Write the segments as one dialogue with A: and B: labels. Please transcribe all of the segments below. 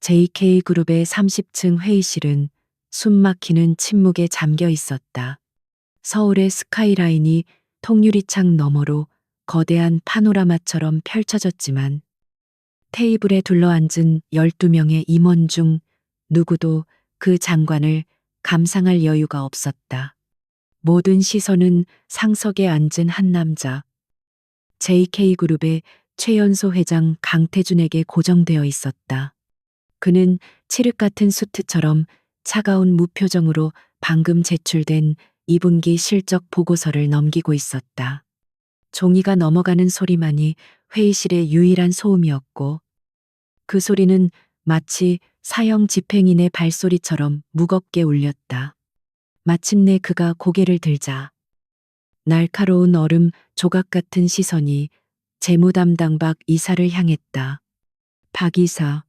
A: JK그룹의 30층 회의실은 숨막히는 침묵에 잠겨 있었다. 서울의 스카이라인이 통유리창 너머로 거대한 파노라마처럼 펼쳐졌지만 테이블에 둘러앉은 12명의 임원 중 누구도 그 장관을 감상할 여유가 없었다. 모든 시선은 상석에 앉은 한 남자, JK그룹의 최연소 회장 강태준에게 고정되어 있었다. 그는 칠흑 같은 수트처럼 차가운 무표정으로 방금 제출된 2분기 실적 보고서를 넘기고 있었다. 종이가 넘어가는 소리만이 회의실의 유일한 소음이었고 그 소리는 마치 사형 집행인의 발소리처럼 무겁게 울렸다. 마침내 그가 고개를 들자 날카로운 얼음 조각 같은 시선이 재무담당 박 이사를 향했다. 박 이사.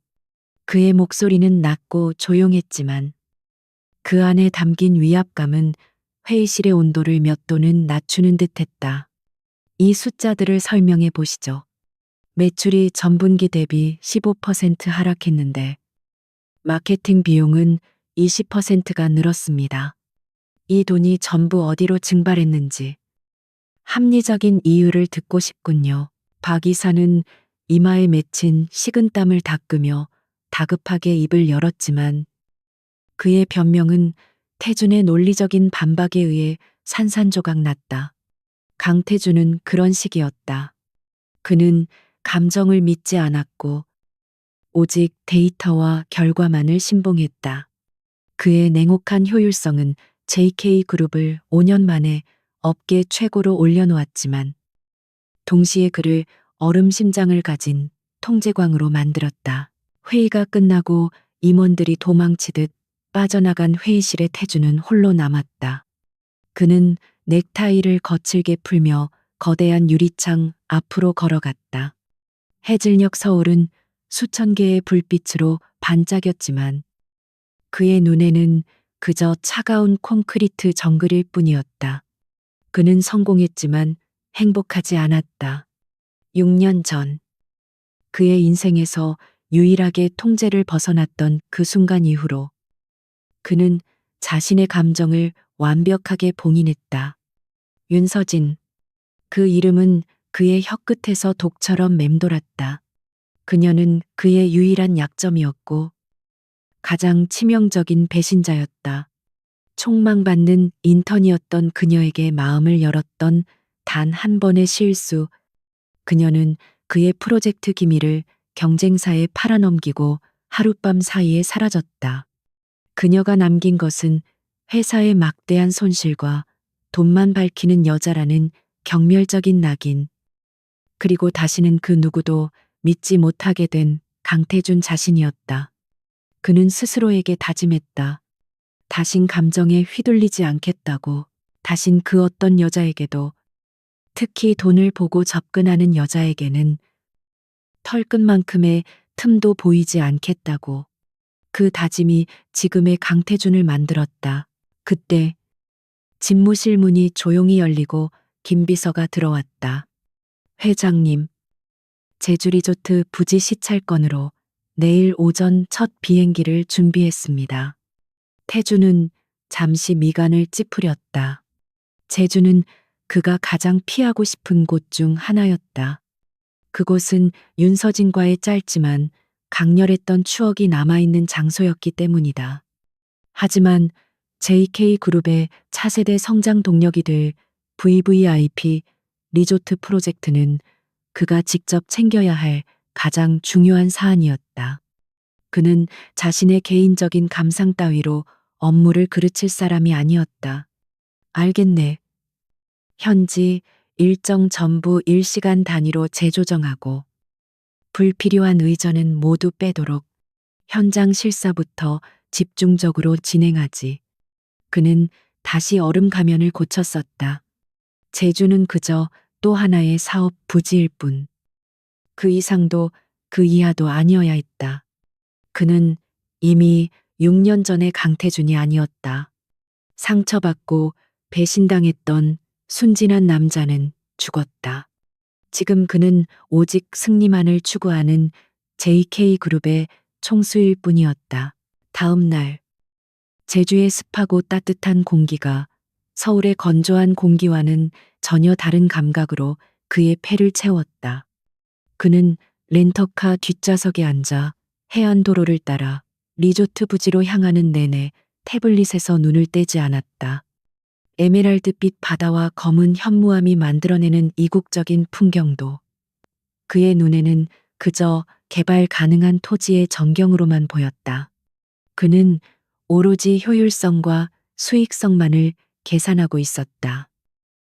A: 그의 목소리는 낮고 조용했지만 그 안에 담긴 위압감은 회의실의 온도를 몇 도는 낮추는 듯했다. 이 숫자들을 설명해 보시죠. 매출이 전분기 대비 15% 하락했는데 마케팅 비용은 20%가 늘었습니다. 이 돈이 전부 어디로 증발했는지 합리적인 이유를 듣고 싶군요. 박 이사는 이마에 맺힌 식은땀을 닦으며 다급하게 입을 열었지만 그의 변명은 태준의 논리적인 반박에 의해 산산조각 났다. 강태준은 그런 식이었다. 그는 감정을 믿지 않았고 오직 데이터와 결과만을 신봉했다. 그의 냉혹한 효율성은 JK그룹을 5년 만에 업계 최고로 올려놓았지만 동시에 그를 얼음심장을 가진 통제광으로 만들었다. 회의가 끝나고 임원들이 도망치듯 빠져나간 회의실에 태준은 홀로 남았다. 그는 넥타이를 거칠게 풀며 거대한 유리창 앞으로 걸어갔다. 해질녘 서울은 수천 개의 불빛으로 반짝였지만 그의 눈에는 그저 차가운 콘크리트 정글일 뿐이었다. 그는 성공했지만 행복하지 않았다. 6년 전 그의 인생에서 유일하게 통제를 벗어났던 그 순간 이후로 그는 자신의 감정을 완벽하게 봉인했다. 윤서진. 그 이름은 그의 혀끝에서 독처럼 맴돌았다. 그녀는 그의 유일한 약점이었고 가장 치명적인 배신자였다. 촉망받는 인턴이었던 그녀에게 마음을 열었던 단 한 번의 실수. 그녀는 그의 프로젝트 기밀을 경쟁사에 팔아넘기고 하룻밤 사이에 사라졌다. 그녀가 남긴 것은 회사의 막대한 손실과 돈만 밝히는 여자라는 경멸적인 낙인. 그리고 다시는 그 누구도 믿지 못하게 된 강태준 자신이었다. 그는 스스로에게 다짐했다. 다신 감정에 휘둘리지 않겠다고. 다신 그 어떤 여자에게도, 특히 돈을 보고 접근하는 여자에게는 털끝만큼의 틈도 보이지 않겠다고. 그 다짐이 지금의 강태준을 만들었다. 그때 집무실 문이 조용히 열리고 김 비서가 들어왔다. 회장님, 제주리조트 부지 시찰건으로 내일 오전 첫 비행기를 준비했습니다. 태준은 잠시 미간을 찌푸렸다. 제주는 그가 가장 피하고 싶은 곳 중 하나였다. 그곳은 윤서진과의 짧지만 강렬했던 추억이 남아있는 장소였기 때문이다. 하지만 JK그룹의 차세대 성장 동력이 될 VVIP 리조트 프로젝트는 그가 직접 챙겨야 할 가장 중요한 사안이었다. 그는 자신의 개인적인 감상 따위로 업무를 그르칠 사람이 아니었다. 알겠네. 현지 일정 전부 일시간 단위로 재조정하고 불필요한 의전은 모두 빼도록 현장 실사부터 집중적으로 진행하지. 그는 다시 얼음 가면을 고쳤었다. 제주는 그저 또 하나의 사업 부지일 뿐. 그 이상도 그 이하도 아니어야 했다. 그는 이미 6년 전의 강태준이 아니었다. 상처받고 배신당했던 순진한 남자는 죽었다. 지금 그는 오직 승리만을 추구하는 JK그룹의 총수일 뿐이었다. 다음 날, 제주의 습하고 따뜻한 공기가 서울의 건조한 공기와는 전혀 다른 감각으로 그의 폐를 채웠다. 그는 렌터카 뒷좌석에 앉아 해안도로를 따라 리조트 부지로 향하는 내내 태블릿에서 눈을 떼지 않았다. 에메랄드빛 바다와 검은 현무암이 만들어내는 이국적인 풍경도 그의 눈에는 그저 개발 가능한 토지의 전경으로만 보였다. 그는 오로지 효율성과 수익성만을 계산하고 있었다.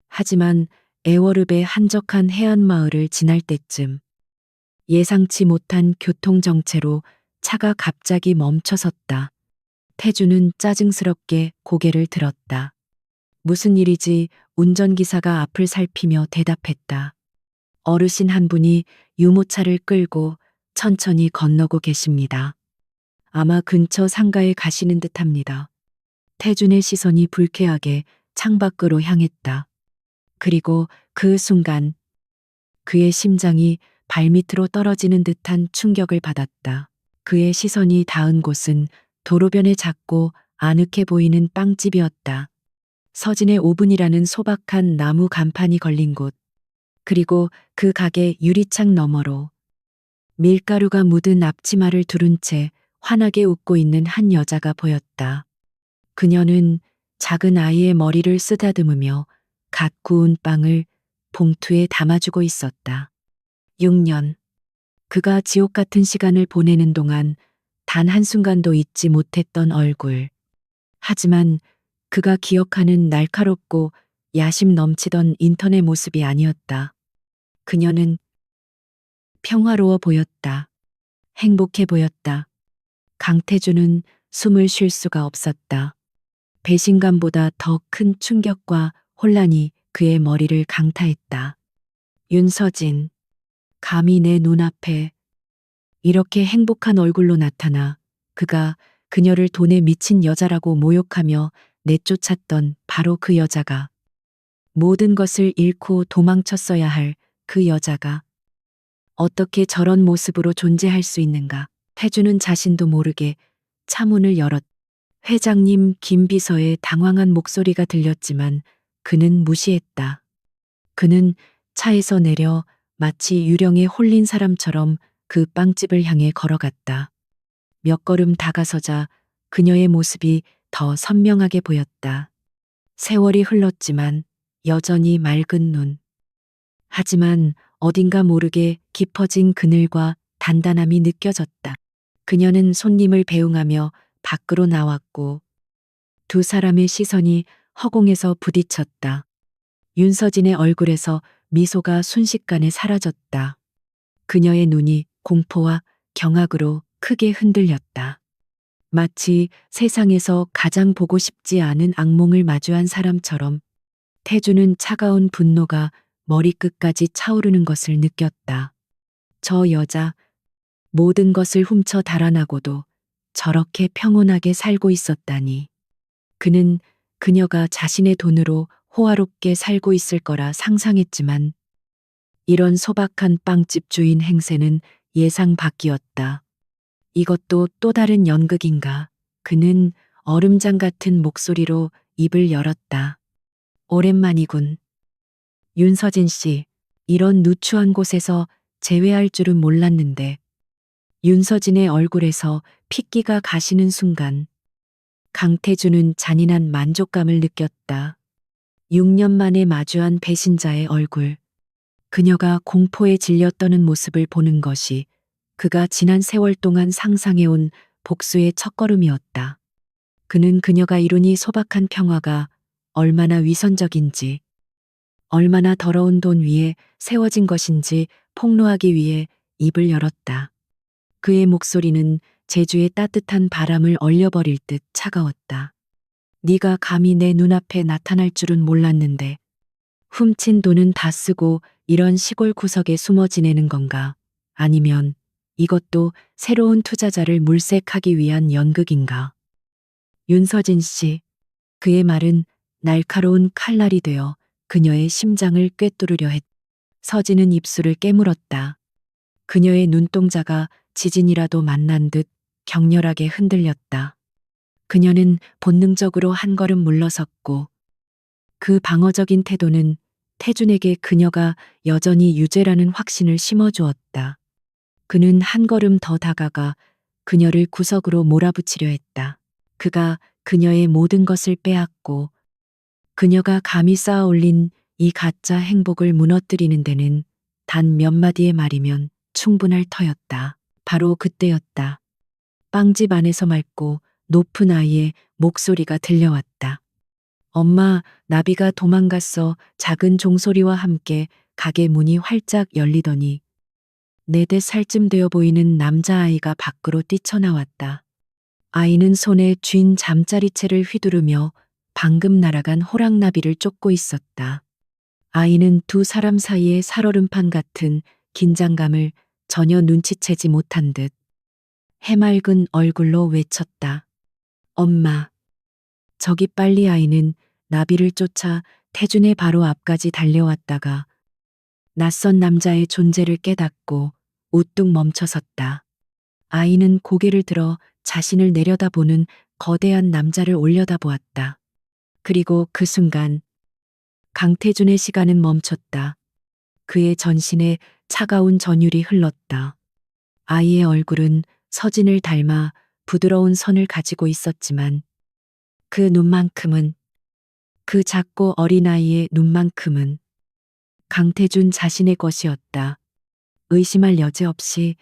A: 하지만 애월읍의 한적한 해안마을을 지날 때쯤 예상치 못한 교통정체로 차가 갑자기 멈춰섰다. 태주는 짜증스럽게 고개를 들었다. 무슨 일이지? 운전기사가 앞을 살피며 대답했다. 어르신 한 분이 유모차를 끌고 천천히 건너고 계십니다. 아마 근처 상가에 가시는 듯합니다. 태준의 시선이 불쾌하게 창밖으로 향했다. 그리고 그 순간 그의 심장이 발밑으로 떨어지는 듯한 충격을 받았다. 그의 시선이 닿은 곳은 도로변에 작고 아늑해 보이는 빵집이었다. 서진의 오븐이라는 소박한 나무 간판이 걸린 곳, 그리고 그 가게 유리창 너머로 밀가루가 묻은 앞치마를 두른 채 환하게 웃고 있는 한 여자가 보였다. 그녀는 작은 아이의 머리를 쓰다듬으며 갓 구운 빵을 봉투에 담아주고 있었다. 6년. 그가 지옥 같은 시간을 보내는 동안 단 한순간도 잊지 못했던 얼굴. 하지만 그가 기억하는 날카롭고 야심 넘치던 인턴의 모습이 아니었다. 그녀는 평화로워 보였다. 행복해 보였다. 강태주는 숨을 쉴 수가 없었다. 배신감보다 더 큰 충격과 혼란이 그의 머리를 강타했다. 윤서진, 감히 내 눈앞에 이렇게 행복한 얼굴로 나타나 그가 그녀를 돈에 미친 여자라고 모욕하며 내쫓았던 바로 그 여자가, 모든 것을 잃고 도망쳤어야 할 그 여자가 어떻게 저런 모습으로 존재할 수 있는가. 태주는 자신도 모르게 차문을 열었. 회장님, 김 비서의 당황한 목소리가 들렸지만 그는 무시했다. 그는 차에서 내려 마치 유령에 홀린 사람처럼 그 빵집을 향해 걸어갔다. 몇 걸음 다가서자 그녀의 모습이 더 선명하게 보였다. 세월이 흘렀지만 여전히 맑은 눈. 하지만 어딘가 모르게 깊어진 그늘과 단단함이 느껴졌다. 그녀는 손님을 배웅하며 밖으로 나왔고 두 사람의 시선이 허공에서 부딪혔다. 윤서진의 얼굴에서 미소가 순식간에 사라졌다. 그녀의 눈이 공포와 경악으로 크게 흔들렸다. 마치 세상에서 가장 보고 싶지 않은 악몽을 마주한 사람처럼. 태주는 차가운 분노가 머리끝까지 차오르는 것을 느꼈다. 저 여자, 모든 것을 훔쳐 달아나고도 저렇게 평온하게 살고 있었다니. 그는 그녀가 자신의 돈으로 호화롭게 살고 있을 거라 상상했지만 이런 소박한 빵집 주인 행세는 예상 밖이었다. 이것도 또 다른 연극인가. 그는 얼음장 같은 목소리로 입을 열었다. 오랜만이군. 윤서진 씨, 이런 누추한 곳에서 재회할 줄은 몰랐는데. 윤서진의 얼굴에서 핏기가 가시는 순간 강태주는 잔인한 만족감을 느꼈다. 6년 만에 마주한 배신자의 얼굴. 그녀가 공포에 질려 떠는 모습을 보는 것이 그가 지난 세월 동안 상상해온 복수의 첫걸음이었다. 그는 그녀가 이루니 소박한 평화가 얼마나 위선적인지, 얼마나 더러운 돈 위에 세워진 것인지 폭로하기 위해 입을 열었다. 그의 목소리는 제주의 따뜻한 바람을 얼려버릴 듯 차가웠다. 네가 감히 내 눈앞에 나타날 줄은 몰랐는데. 훔친 돈은 다 쓰고 이런 시골 구석에 숨어 지내는 건가? 아니면 이것도 새로운 투자자를 물색하기 위한 연극인가? 윤서진 씨, 그의 말은 날카로운 칼날이 되어 그녀의 심장을 꿰뚫으려 했. 서진은 입술을 깨물었다. 그녀의 눈동자가 지진이라도 만난 듯 격렬하게 흔들렸다. 그녀는 본능적으로 한 걸음 물러섰고 그 방어적인 태도는 태준에게 그녀가 여전히 유죄라는 확신을 심어주었다. 그는 한 걸음 더 다가가 그녀를 구석으로 몰아붙이려 했다. 그가 그녀의 모든 것을 빼앗고 그녀가 감히 쌓아 올린 이 가짜 행복을 무너뜨리는 데는 단 몇 마디의 말이면 충분할 터였다. 바로 그때였다. 빵집 안에서 맑고 높은 아이의 목소리가 들려왔다. 엄마, 나비가 도망갔어. 작은 종소리와 함께 가게 문이 활짝 열리더니 4~5살쯤 되어 보이는 남자아이가 밖으로 뛰쳐나왔다. 아이는 손에 쥔 잠자리채를 휘두르며 방금 날아간 호랑나비를 쫓고 있었다. 아이는 두 사람 사이의 살얼음판 같은 긴장감을 전혀 눈치채지 못한 듯 해맑은 얼굴로 외쳤다. 엄마. 저기 빨리. 아이는 나비를 쫓아 태준의 바로 앞까지 달려왔다가 낯선 남자의 존재를 깨닫고 우뚝 멈춰섰다. 아이는 고개를 들어 자신을 내려다보는 거대한 남자를 올려다보았다. 그리고 그 순간 강태준의 시간은 멈췄다. 그의 전신에 차가운 전율이 흘렀다. 아이의 얼굴은 서진을 닮아 부드러운 선을 가지고 있었지만 그 눈만큼은, 그 작고 어린아이의 눈만큼은 강태준 자신의 것이었다. 의심할 여지 없이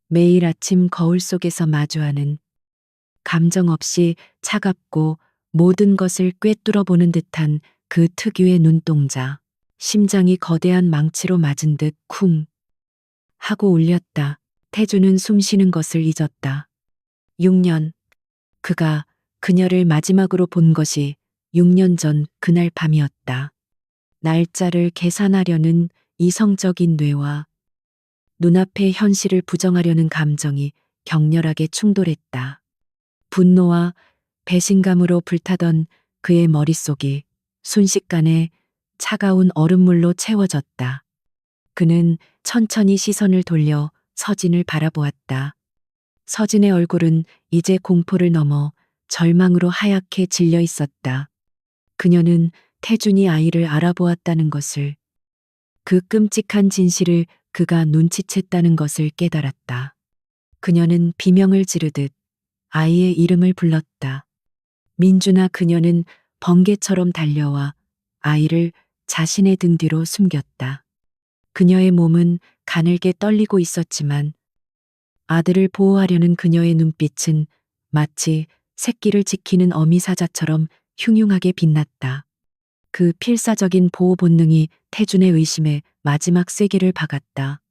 A: 매일 아침 거울 속에서 마주하는 감정 없이 차갑고 모든 것을 꿰뚫어 보는 듯한 그 특유의 눈동자. 심장이 거대한 망치로 맞은 듯 쿵 하고 울렸다. 태준은 숨 쉬는 것을 잊었다. 6년. 그가 그녀를 마지막으로 본 것이 6년 전 그날 밤이었다. 날짜를 계산하려는 이성적인 뇌와 눈앞의 현실을 부정하려는 감정이 격렬하게 충돌했다. 분노와 배신감으로 불타던 그의 머릿속이 순식간에 차가운 얼음물로 채워졌다. 그는 천천히 시선을 돌려 서진을 바라보았다. 서진의 얼굴은 이제 공포를 넘어 절망으로 하얗게 질려 있었다. 그녀는 태준이 아이를 알아보았다는 것을, 그 끔찍한 진실을 그가 눈치챘다는 것을 깨달았다. 그녀는 비명을 지르듯 아이의 이름을 불렀다. 민준아. 그녀는 번개처럼 달려와 아이를 자신의 등 뒤로 숨겼다. 그녀의 몸은 가늘게 떨리고 있었지만 아들을 보호하려는 그녀의 눈빛은 마치 새끼를 지키는 어미 사자처럼 흉흉하게 빛났다. 그 필사적인 보호 본능이 태준의 의심에 마지막 쐐기를 박았다.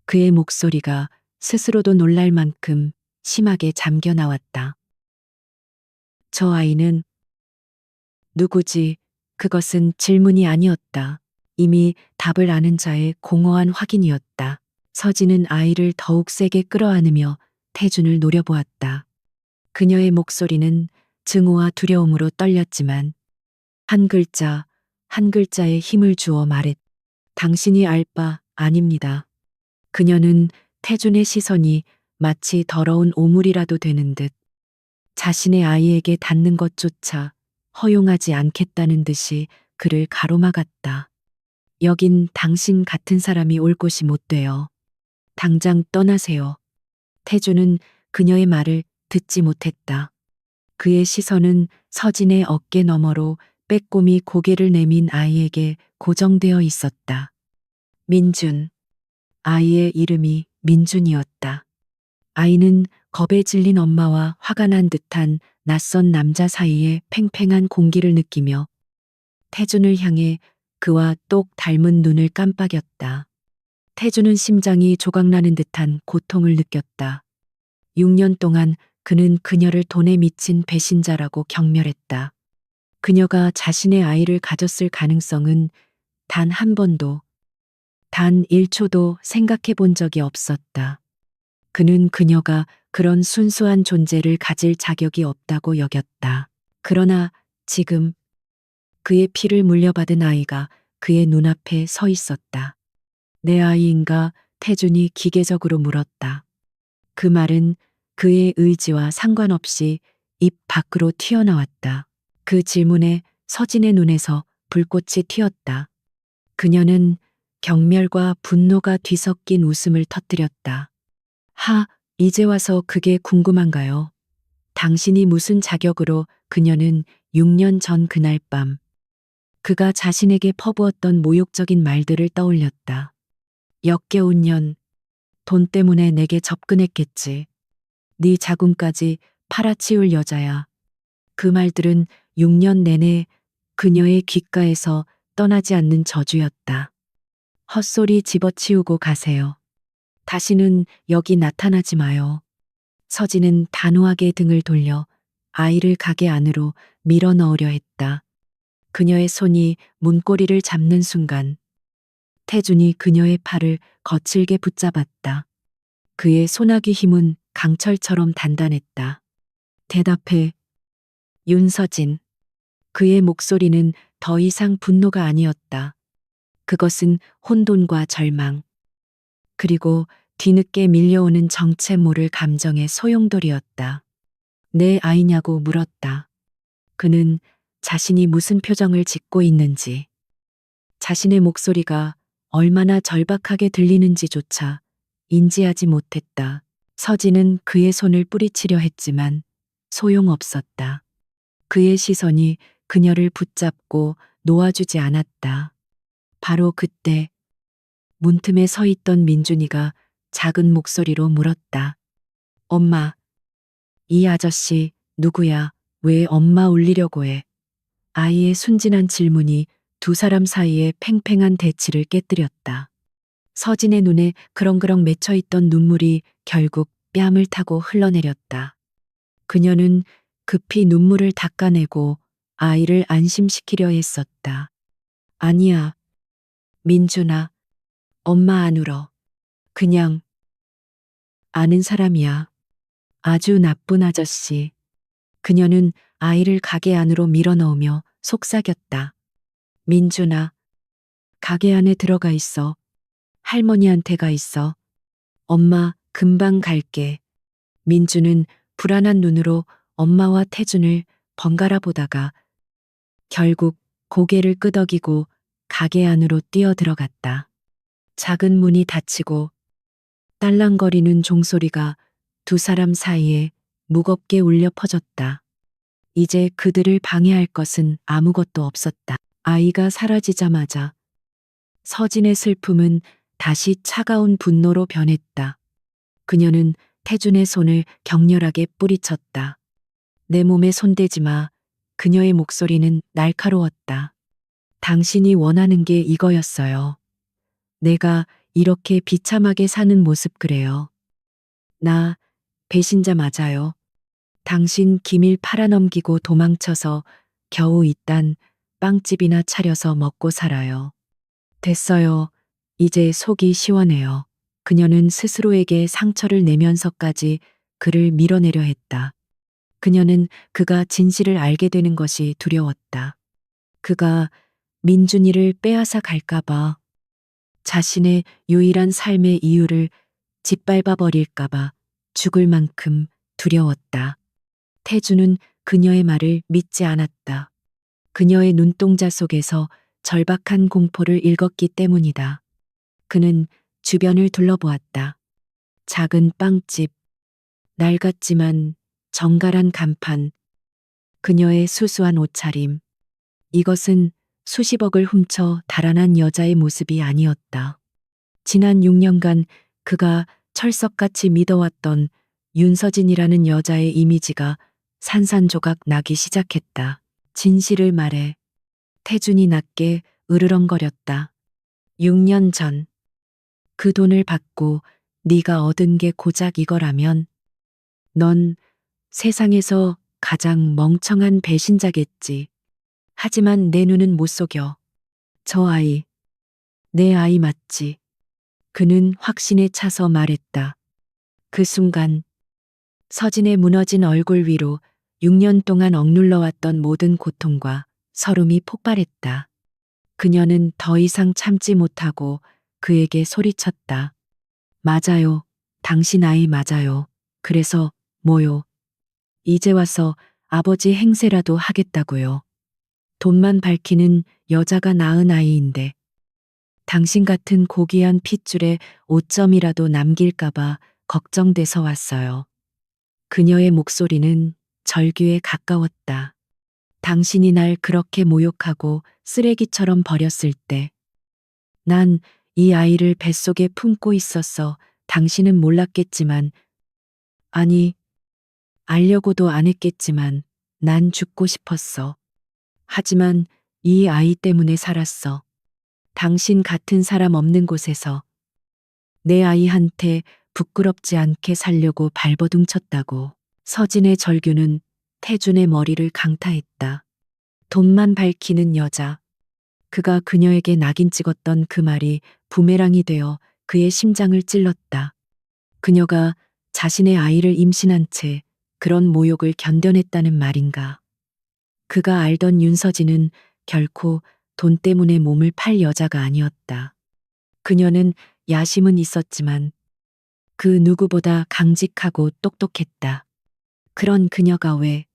A: 그의 목소리가 스스로도 놀랄 만큼 심하게 잠겨 나왔다. 저 아이는 누구지? 그것은 질문이 아니었다. 이미 답을 아는 자의 공허한 확인이었다. 서진은 아이를 더욱 세게 끌어안으며 태준을 노려보았다. 그녀의 목소리는 증오와 두려움으로 떨렸지만 한 글자, 한 글자에 힘을 주어 말했다. 당신이 알 바 아닙니다. 그녀는 태준의 시선이 마치 더러운 오물이라도 되는 듯 자신의 아이에게 닿는 것조차 허용하지 않겠다는 듯이 그를 가로막았다. 여긴 당신 같은 사람이 올 곳이 못 돼요. 당장 떠나세요. 태준은 그녀의 말을 듣지 못했다. 그의 시선은 서진의 어깨 너머로 빼꼼히 고개를 내민 아이에게 고정되어 있었다. 민준. 아이의 이름이 민준이었다. 아이는 겁에 질린 엄마와 화가 난 듯한 낯선 남자 사이의 팽팽한 공기를 느끼며 태준을 향해 그와 똑 닮은 눈을 깜빡였다. 태준은 심장이 조각나는 듯한 고통을 느꼈다. 6년 동안 그는 그녀를 돈에 미친 배신자라고 경멸했다. 그녀가 자신의 아이를 가졌을 가능성은 단 한 번도, 단 1초도 생각해 본 적이 없었다. 그는 그녀가 그런 순수한 존재를 가질 자격이 없다고 여겼다. 그러나 지금 그의 피를 물려받은 아이가 그의 눈앞에 서 있었다. 내 아이인가? 태준이 기계적으로 물었다. 그 말은 그의 의지와 상관없이 입 밖으로 튀어나왔다. 그 질문에 서진의 눈에서 불꽃이 튀었다. 그녀는 경멸과 분노가 뒤섞인 웃음을 터뜨렸다. 이제 와서 그게 궁금한가요? 당신이 무슨 자격으로 그녀는 6년 전 그날 밤 그가 자신에게 퍼부었던 모욕적인 말들을 떠올렸다. 역겨운 년, 돈 때문에 내게 접근했겠지. 네 자궁까지 팔아치울 여자야. 그 말들은 6년 내내 그녀의 귓가에서 떠나지 않는 저주였다. 헛소리 집어치우고 가세요. 다시는 여기 나타나지 마요. 서진은 단호하게 등을 돌려 아이를 가게 안으로 밀어 넣으려 했다. 그녀의 손이 문고리를 잡는 순간 태준이 그녀의 팔을 거칠게 붙잡았다. 그의 소나기 힘은 강철처럼 단단했다. 대답해. 윤서진. 그의 목소리는 더 이상 분노가 아니었다. 그것은 혼돈과 절망, 그리고 뒤늦게 밀려오는 정체 모를 감정의 소용돌이었다. 내 아이냐고 물었다. 그는 자신이 무슨 표정을 짓고 있는지, 자신의 목소리가 얼마나 절박하게 들리는지조차 인지하지 못했다. 서진은 그의 손을 뿌리치려 했지만 소용없었다. 그의 시선이 그녀를 붙잡고 놓아주지 않았다. 바로 그때 문틈에 서 있던 민준이가 작은 목소리로 물었다. 엄마, 이 아저씨 누구야? 왜 엄마 울리려고 해? 아이의 순진한 질문이 두 사람 사이의 팽팽한 대치를 깨뜨렸다. 서진의 눈에 그렁그렁 맺혀있던 눈물이 결국 뺨을 타고 흘러내렸다. 그녀는 급히 눈물을 닦아내고 아이를 안심시키려 했었다. 아니야, 민준아. 엄마 안 울어. 그냥 아는 사람이야. 아주 나쁜 아저씨. 그녀는 아이를 가게 안으로 밀어넣으며 속삭였다. 민준아, 가게 안에 들어가 있어. 할머니한테 가 있어. 엄마, 금방 갈게. 민주는 불안한 눈으로 엄마와 태준을 번갈아 보다가 결국 고개를 끄덕이고 가게 안으로 뛰어 들어갔다. 작은 문이 닫히고 딸랑거리는 종소리가 두 사람 사이에 무겁게 울려 퍼졌다. 이제 그들을 방해할 것은 아무것도 없었다. 아이가 사라지자마자 서진의 슬픔은 다시 차가운 분노로 변했다. 그녀는 태준의 손을 격렬하게 뿌리쳤다. 내 몸에 손대지 마. 그녀의 목소리는 날카로웠다. 당신이 원하는 게 이거였어요. 내가 이렇게 비참하게 사는 모습 그래요. 나 배신자 맞아요. 당신 기밀 팔아넘기고 도망쳐서 겨우 이딴 빵집이나 차려서 먹고 살아요. 됐어요. 이제 속이 시원해요. 그녀는 스스로에게 상처를 내면서까지 그를 밀어내려 했다. 그녀는 그가 진실을 알게 되는 것이 두려웠다. 그가 민준이를 빼앗아 갈까봐, 자신의 유일한 삶의 이유를 짓밟아 버릴까봐 죽을 만큼 두려웠다. 태주는 그녀의 말을 믿지 않았다. 그녀의 눈동자 속에서 절박한 공포를 읽었기 때문이다. 그는 주변을 둘러보았다. 작은 빵집, 낡았지만 정갈한 간판, 그녀의 수수한 옷차림. 이것은 수십억을 훔쳐 달아난 여자의 모습이 아니었다. 지난 6년간 그가 철석같이 믿어왔던 윤서진이라는 여자의 이미지가 산산조각 나기 시작했다. 진실을 말해. 태준이 낮게 으르렁거렸다. 6년 전 그 돈을 받고 네가 얻은 게 고작 이거라면 넌 세상에서 가장 멍청한 배신자겠지. 하지만 내 눈은 못 속여. 저 아이, 내 아이 맞지? 그는 확신에 차서 말했다. 그 순간 서진의 무너진 얼굴 위로 6년 동안 억눌러왔던 모든 고통과 서름이 폭발했다. 그녀는 더 이상 참지 못하고 그에게 소리쳤다. 맞아요. 당신 아이 맞아요. 그래서 뭐요? 이제 와서 아버지 행세라도 하겠다고요. 돈만 밝히는 여자가 낳은 아이인데 당신 같은 고귀한 핏줄에 오점이라도 남길까봐 걱정돼서 왔어요. 그녀의 목소리는 절규에 가까웠다. 당신이 날 그렇게 모욕하고 쓰레기처럼 버렸을 때, 난 이 아이를 뱃속에 품고 있었어. 당신은 몰랐겠지만, 아니, 알려고도 안 했겠지만, 난 죽고 싶었어. 하지만 이 아이 때문에 살았어. 당신 같은 사람 없는 곳에서 내 아이한테 부끄럽지 않게 살려고 발버둥 쳤다고. 서진의 절규는 태준의 머리를 강타했다. 돈만 밝히는 여자. 그가 그녀에게 낙인 찍었던 그 말이 부메랑이 되어 그의 심장을 찔렀다. 그녀가 자신의 아이를 임신한 채 그런 모욕을 견뎌냈다는 말인가. 그가 알던 윤서진은 결코 돈 때문에 몸을 팔 여자가 아니었다. 그녀는 야심은 있었지만 그 누구보다 강직하고 똑똑했다. 그런 그녀가 왜?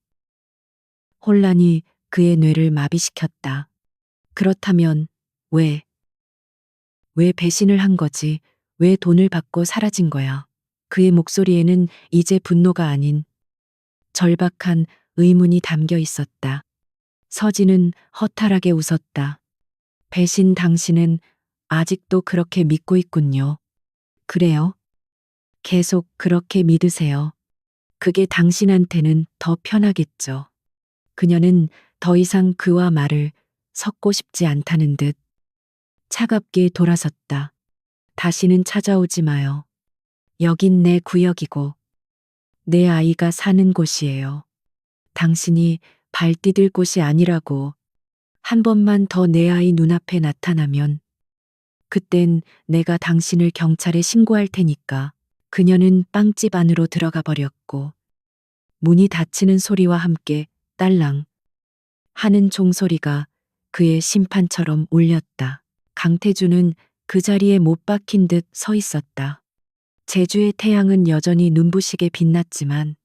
A: 혼란이 그의 뇌를 마비시켰다. 그렇다면 왜? 왜 배신을 한 거지? 왜 돈을 받고 사라진 거야? 그의 목소리에는 이제 분노가 아닌 절박한 의문이 담겨 있었다. 서진은 허탈하게 웃었다. 배신 당신은 아직도 그렇게 믿고 있군요. 그래요? 계속 그렇게 믿으세요. 그게 당신한테는 더 편하겠죠. 그녀는 더 이상 그와 말을 섞고 싶지 않다는 듯 차갑게 돌아섰다. 다시는 찾아오지 마요. 여긴 내 구역이고 내 아이가 사는 곳이에요. 당신이 발 디딜 곳이 아니라고. 한 번만 더 내 아이 눈앞에 나타나면 그땐 내가 당신을 경찰에 신고할 테니까. 그녀는 빵집 안으로 들어가 버렸고 문이 닫히는 소리와 함께 딸랑 하는 종소리가 그의 심판처럼 울렸다. 강태주는 그 자리에 못 박힌 듯 서 있었다. 제주의 태양은 여전히 눈부시게 빛났지만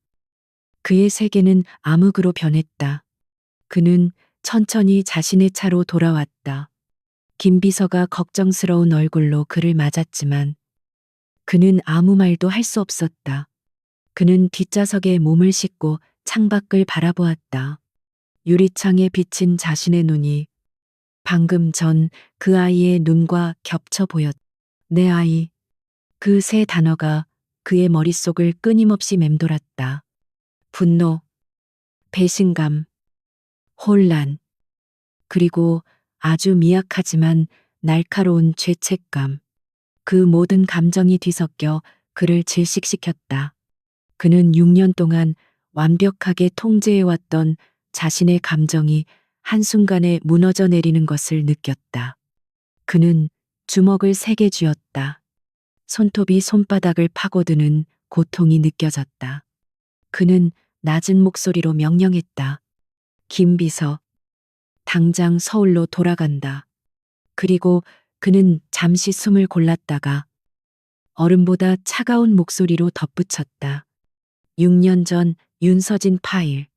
A: 그의 세계는 암흑으로 변했다. 그는 천천히 자신의 차로 돌아왔다. 김비서가 걱정스러운 얼굴로 그를 맞았지만 그는 아무 말도 할 수 없었다. 그는 뒷좌석에 몸을 싣고 창밖을 바라보았다. 유리창에 비친 자신의 눈이 방금 전 그 아이의 눈과 겹쳐 보였다. 내 아이. 그 세 단어가 그의 머릿속을 끊임없이 맴돌았다. 분노, 배신감, 혼란, 그리고 아주 미약하지만 날카로운 죄책감. 그 모든 감정이 뒤섞여 그를 질식시켰다. 그는 6년 동안 완벽하게 통제해왔던 자신의 감정이 한순간에 무너져 내리는 것을 느꼈다. 그는 주먹을 세게 쥐었다. 손톱이 손바닥을 파고드는 고통이 느껴졌다. 그는 낮은 목소리로 명령했다. 김비서, 당장 서울로 돌아간다. 그리고 그는 잠시 숨을 골랐다가 얼음보다 차가운 목소리로 덧붙였다. 6년 전 윤서진 파일.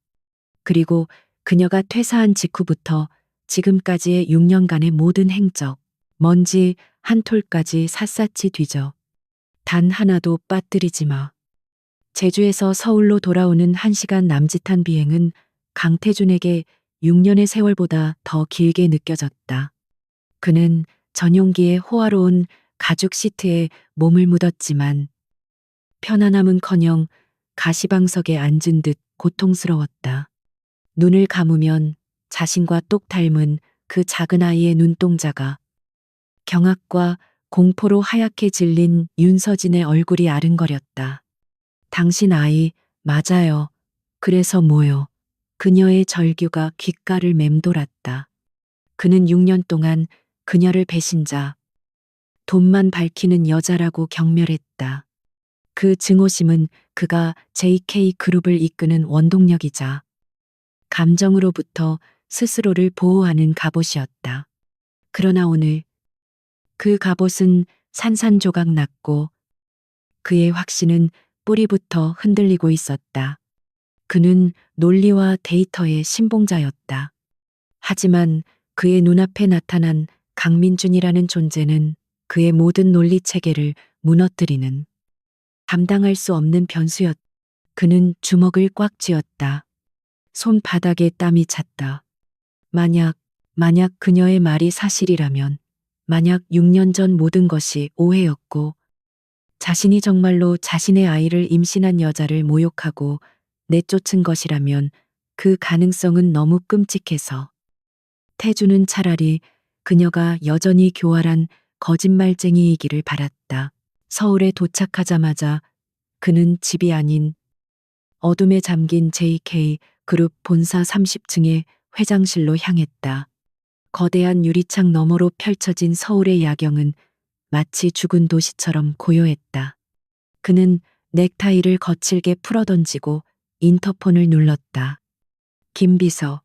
A: 그리고 그녀가 퇴사한 직후부터 지금까지의 6년간의 모든 행적, 먼지 한 톨까지 샅샅이 뒤져. 단 하나도 빠뜨리지 마. 제주에서 서울로 돌아오는 1시간 남짓한 비행은 강태준에게 6년의 세월보다 더 길게 느껴졌다. 그는 전용기의 호화로운 가죽 시트에 몸을 묻었지만 편안함은커녕 가시방석에 앉은 듯 고통스러웠다. 눈을 감으면 자신과 똑 닮은 그 작은 아이의 눈동자가 경악과 공포로 하얗게 질린 윤서진의 얼굴이 아른거렸다. 당신 아이, 맞아요. 그래서 뭐요? 그녀의 절규가 귓가를 맴돌았다. 그는 6년 동안 그녀를 배신자, 돈만 밝히는 여자라고 경멸했다. 그 증오심은 그가 JK 그룹을 이끄는 원동력이자 감정으로부터 스스로를 보호하는 갑옷이었다. 그러나 오늘 그 갑옷은 산산조각 났고 그의 확신은 뿌리부터 흔들리고 있었다. 그는 논리와 데이터의 신봉자였다. 하지만 그의 눈앞에 나타난 강민준이라는 존재는 그의 모든 논리 체계를 무너뜨리는 감당할 수 없는 변수였다. 그는 주먹을 꽉 쥐었다. 손바닥에 땀이 찼다. 만약 그녀의 말이 사실이라면, 만약 6년 전 모든 것이 오해였고, 자신이 정말로 자신의 아이를 임신한 여자를 모욕하고 내쫓은 것이라면 그 가능성은 너무 끔찍해서 태주는 차라리 그녀가 여전히 교활한 거짓말쟁이이기를 바랐다. 서울에 도착하자마자 그는 집이 아닌 어둠에 잠긴 JK 그룹 본사 30층의 회장실로 향했다. 거대한 유리창 너머로 펼쳐진 서울의 야경은 마치 죽은 도시처럼 고요했다. 그는 넥타이를 거칠게 풀어던지고 인터폰을 눌렀다. 김 비서,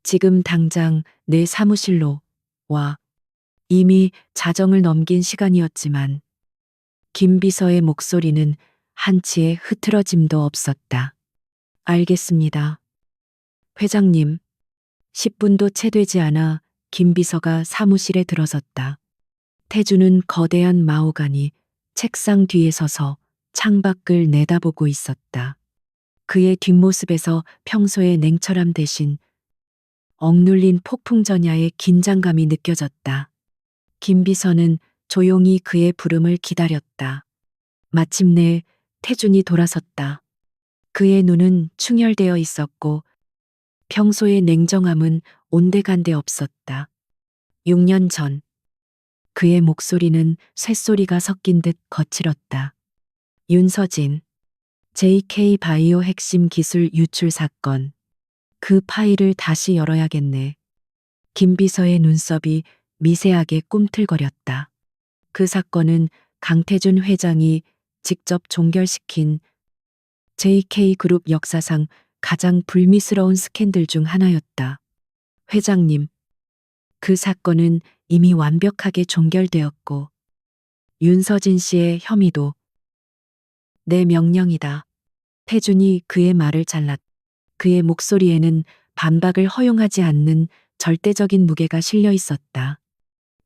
A: 지금 당장 내 사무실로 와. 이미 자정을 넘긴 시간이었지만 김 비서의 목소리는 한치의 흐트러짐도 없었다. 알겠습니다. 회장님. 10분도 채 되지 않아 김 비서가 사무실에 들어섰다. 태주는 거대한 마호가니 책상 뒤에 서서 창밖을 내다보고 있었다. 그의 뒷모습에서 평소의 냉철함 대신 억눌린 폭풍전야의 긴장감이 느껴졌다. 김 비서는 조용히 그의 부름을 기다렸다. 마침내 태준이 돌아섰다. 그의 눈은 충혈되어 있었고 평소의 냉정함은 온데간데 없었다. 6년 전 그의 목소리는 쇳소리가 섞인 듯 거칠었다. 윤서진, JK 바이오 핵심 기술 유출 사건. 그 파일을 다시 열어야겠네. 김 비서의 눈썹이 미세하게 꿈틀거렸다. 그 사건은 강태준 회장이 직접 종결시킨 JK그룹 역사상 가장 불미스러운 스캔들 중 하나였다. 회장님, 그 사건은 이미 완벽하게 종결되었고 윤서진 씨의 혐의도 내 명령이다. 태준이 그의 말을 잘랐다. 그의 목소리에는 반박을 허용하지 않는 절대적인 무게가 실려 있었다.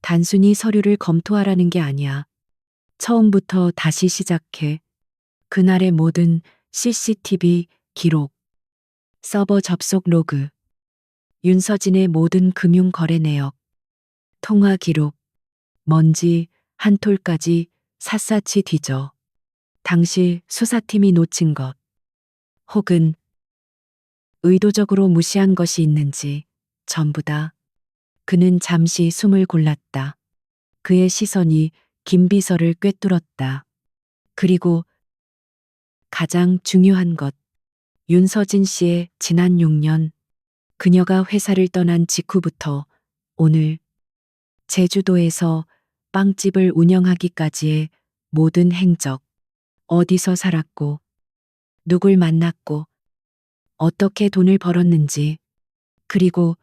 A: 단순히 서류를 검토하라는 게 아니야. 처음부터 다시 시작해. 그날의 모든 CCTV 기록, 서버 접속 로그, 윤서진의 모든 금융 거래 내역, 통화 기록, 먼지 한 톨까지 샅샅이 뒤져. 당시 수사팀이 놓친 것, 혹은 의도적으로 무시한 것이 있는지 전부 다. 그는 잠시 숨을 골랐다. 그의 시선이 김 비서를 꿰뚫었다. 그리고 가장 중요한 것, 윤서진 씨의 지난 6년, 그녀가 회사를 떠난 직후부터 오늘 제주도에서 빵집을 운영하기까지의 모든 행적, 어디서 살았고, 누굴 만났고, 어떻게 돈을 벌었는지, 그리고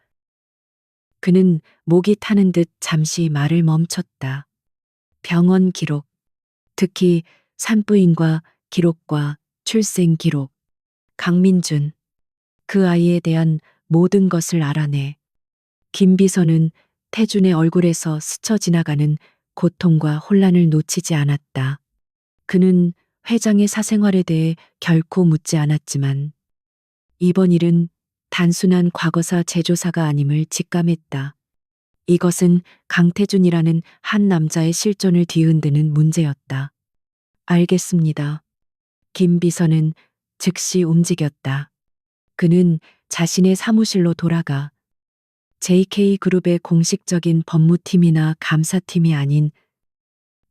A: 그는 목이 타는 듯 잠시 말을 멈췄다. 병원 기록, 특히 산부인과 기록과 출생 기록, 강민준, 그 아이에 대한 모든 것을 알아내. 김 비서는 태준의 얼굴에서 스쳐 지나가는 고통과 혼란을 놓치지 않았다. 그는 회장의 사생활에 대해 결코 묻지 않았지만 이번 일은 단순한 과거사 재조사가 아님을 직감했다. 이것은 강태준이라는 한 남자의 실존을 뒤흔드는 문제였다. 알겠습니다. 김 비서는 즉시 움직였다. 그는 자신의 사무실로 돌아가 JK그룹의 공식적인 법무팀이나 감사팀이 아닌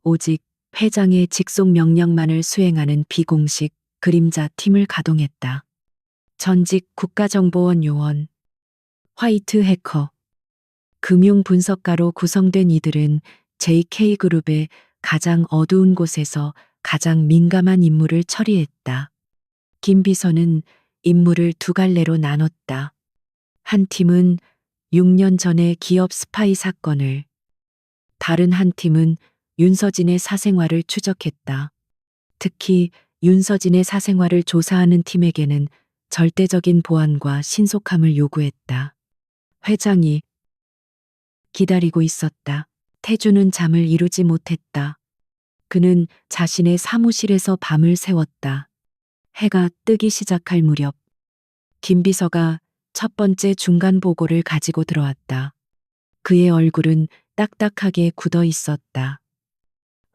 A: 오직 회장의 직속 명령만을 수행하는 비공식 그림자 팀을 가동했다. 전직 국가정보원 요원, 화이트 해커, 금융 분석가로 구성된 이들은 JK그룹의 가장 어두운 곳에서 가장 민감한 임무를 처리했다. 김 비서는 임무를 두 갈래로 나눴다. 한 팀은 6년 전의 기업 스파이 사건을, 다른 한 팀은 윤서진의 사생활을 추적했다. 특히 윤서진의 사생활을 조사하는 팀에게는 절대적인 보안과 신속함을 요구했다. 회장이 기다리고 있었다. 태주는 잠을 이루지 못했다. 그는 자신의 사무실에서 밤을 새웠다. 해가 뜨기 시작할 무렵 김 비서가 첫 번째 중간 보고를 가지고 들어왔다. 그의 얼굴은 딱딱하게 굳어 있었다.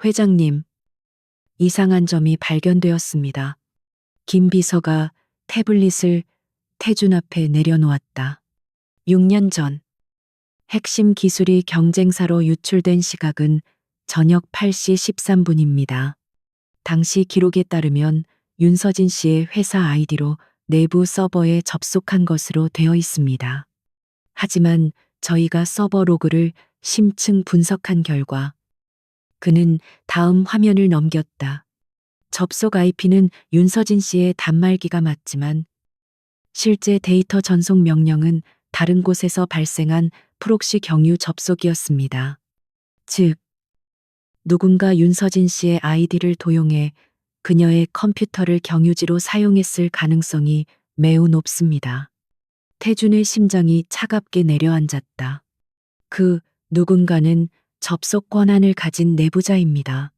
A: 회장님, 이상한 점이 발견되었습니다. 김 비서가 태블릿을 태준 앞에 내려놓았다. 6년 전 핵심 기술이 경쟁사로 유출된 시각은 저녁 8시 13분입니다. 당시 기록에 따르면 윤서진 씨의 회사 아이디로 내부 서버에 접속한 것으로 되어 있습니다. 하지만 저희가 서버 로그를 심층 분석한 결과 그는 다음 화면을 넘겼다. 접속 IP는 윤서진 씨의 단말기가 맞지만 실제 데이터 전송 명령은 다른 곳에서 발생한 프록시 경유 접속이었습니다. 즉, 누군가 윤서진 씨의 아이디를 도용해 그녀의 컴퓨터를 경유지로 사용했을 가능성이 매우 높습니다. 태준의 심장이 차갑게 내려앉았다. 그 누군가는 접속 권한을 가진 내부자입니다.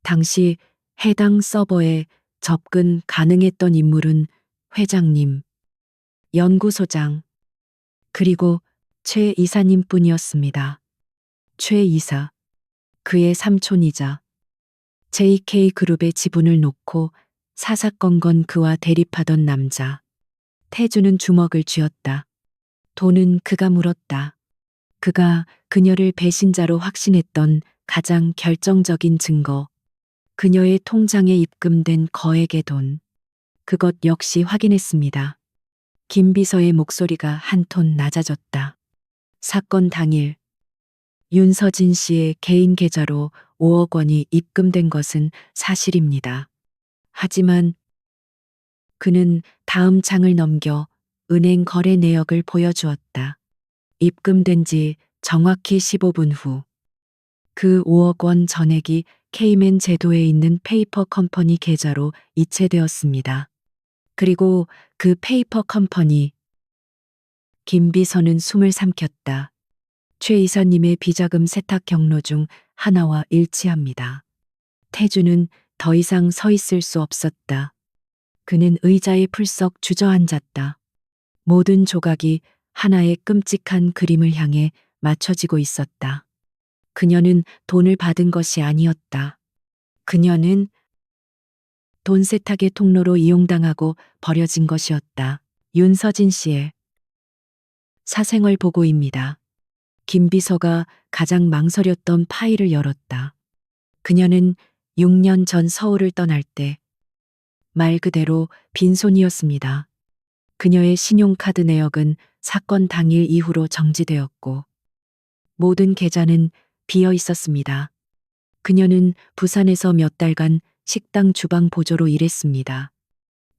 A: 당시 해당 서버에 접근 가능했던 인물은 회장님, 연구소장, 그리고 최 이사님 뿐이었습니다. 최 이사, 그의 삼촌이자 JK그룹의 지분을 놓고 사사건건 그와 대립하던 남자. 태주는 주먹을 쥐었다. 돈은 그가 물었다. 그가 그녀를 배신자로 확신했던 가장 결정적인 증거. 그녀의 통장에 입금된 거액의 돈. 그것 역시 확인했습니다. 김 비서의 목소리가 한 톤 낮아졌다. 사건 당일 윤서진 씨의 개인 계좌로 5억 원이 입금된 것은 사실입니다. 하지만 그는 다음 장을 넘겨 은행 거래 내역을 보여주었다. 입금된 지 정확히 15분 후 그 5억 원 전액이 케이맨 제도에 있는 페이퍼 컴퍼니 계좌로 이체되었습니다. 그리고 그 페이퍼 컴퍼니 김 비서는 숨을 삼켰다. 최 이사님의 비자금 세탁 경로 중 하나와 일치합니다. 태주는 더 이상 서 있을 수 없었다. 그는 의자에 풀썩 주저앉았다. 모든 조각이 하나의 끔찍한 그림을 향해 맞춰지고 있었다. 그녀는 돈을 받은 것이 아니었다. 그녀는 돈 세탁의 통로로 이용당하고 버려진 것이었다. 윤서진 씨의 사생활 보고입니다. 김 비서가 가장 망설였던 파일을 열었다. 그녀는 6년 전 서울을 떠날 때 말 그대로 빈손이었습니다. 그녀의 신용카드 내역은 사건 당일 이후로 정지되었고 모든 계좌는 비어 있었습니다. 그녀는 부산에서 몇 달간 식당 주방 보조로 일했습니다.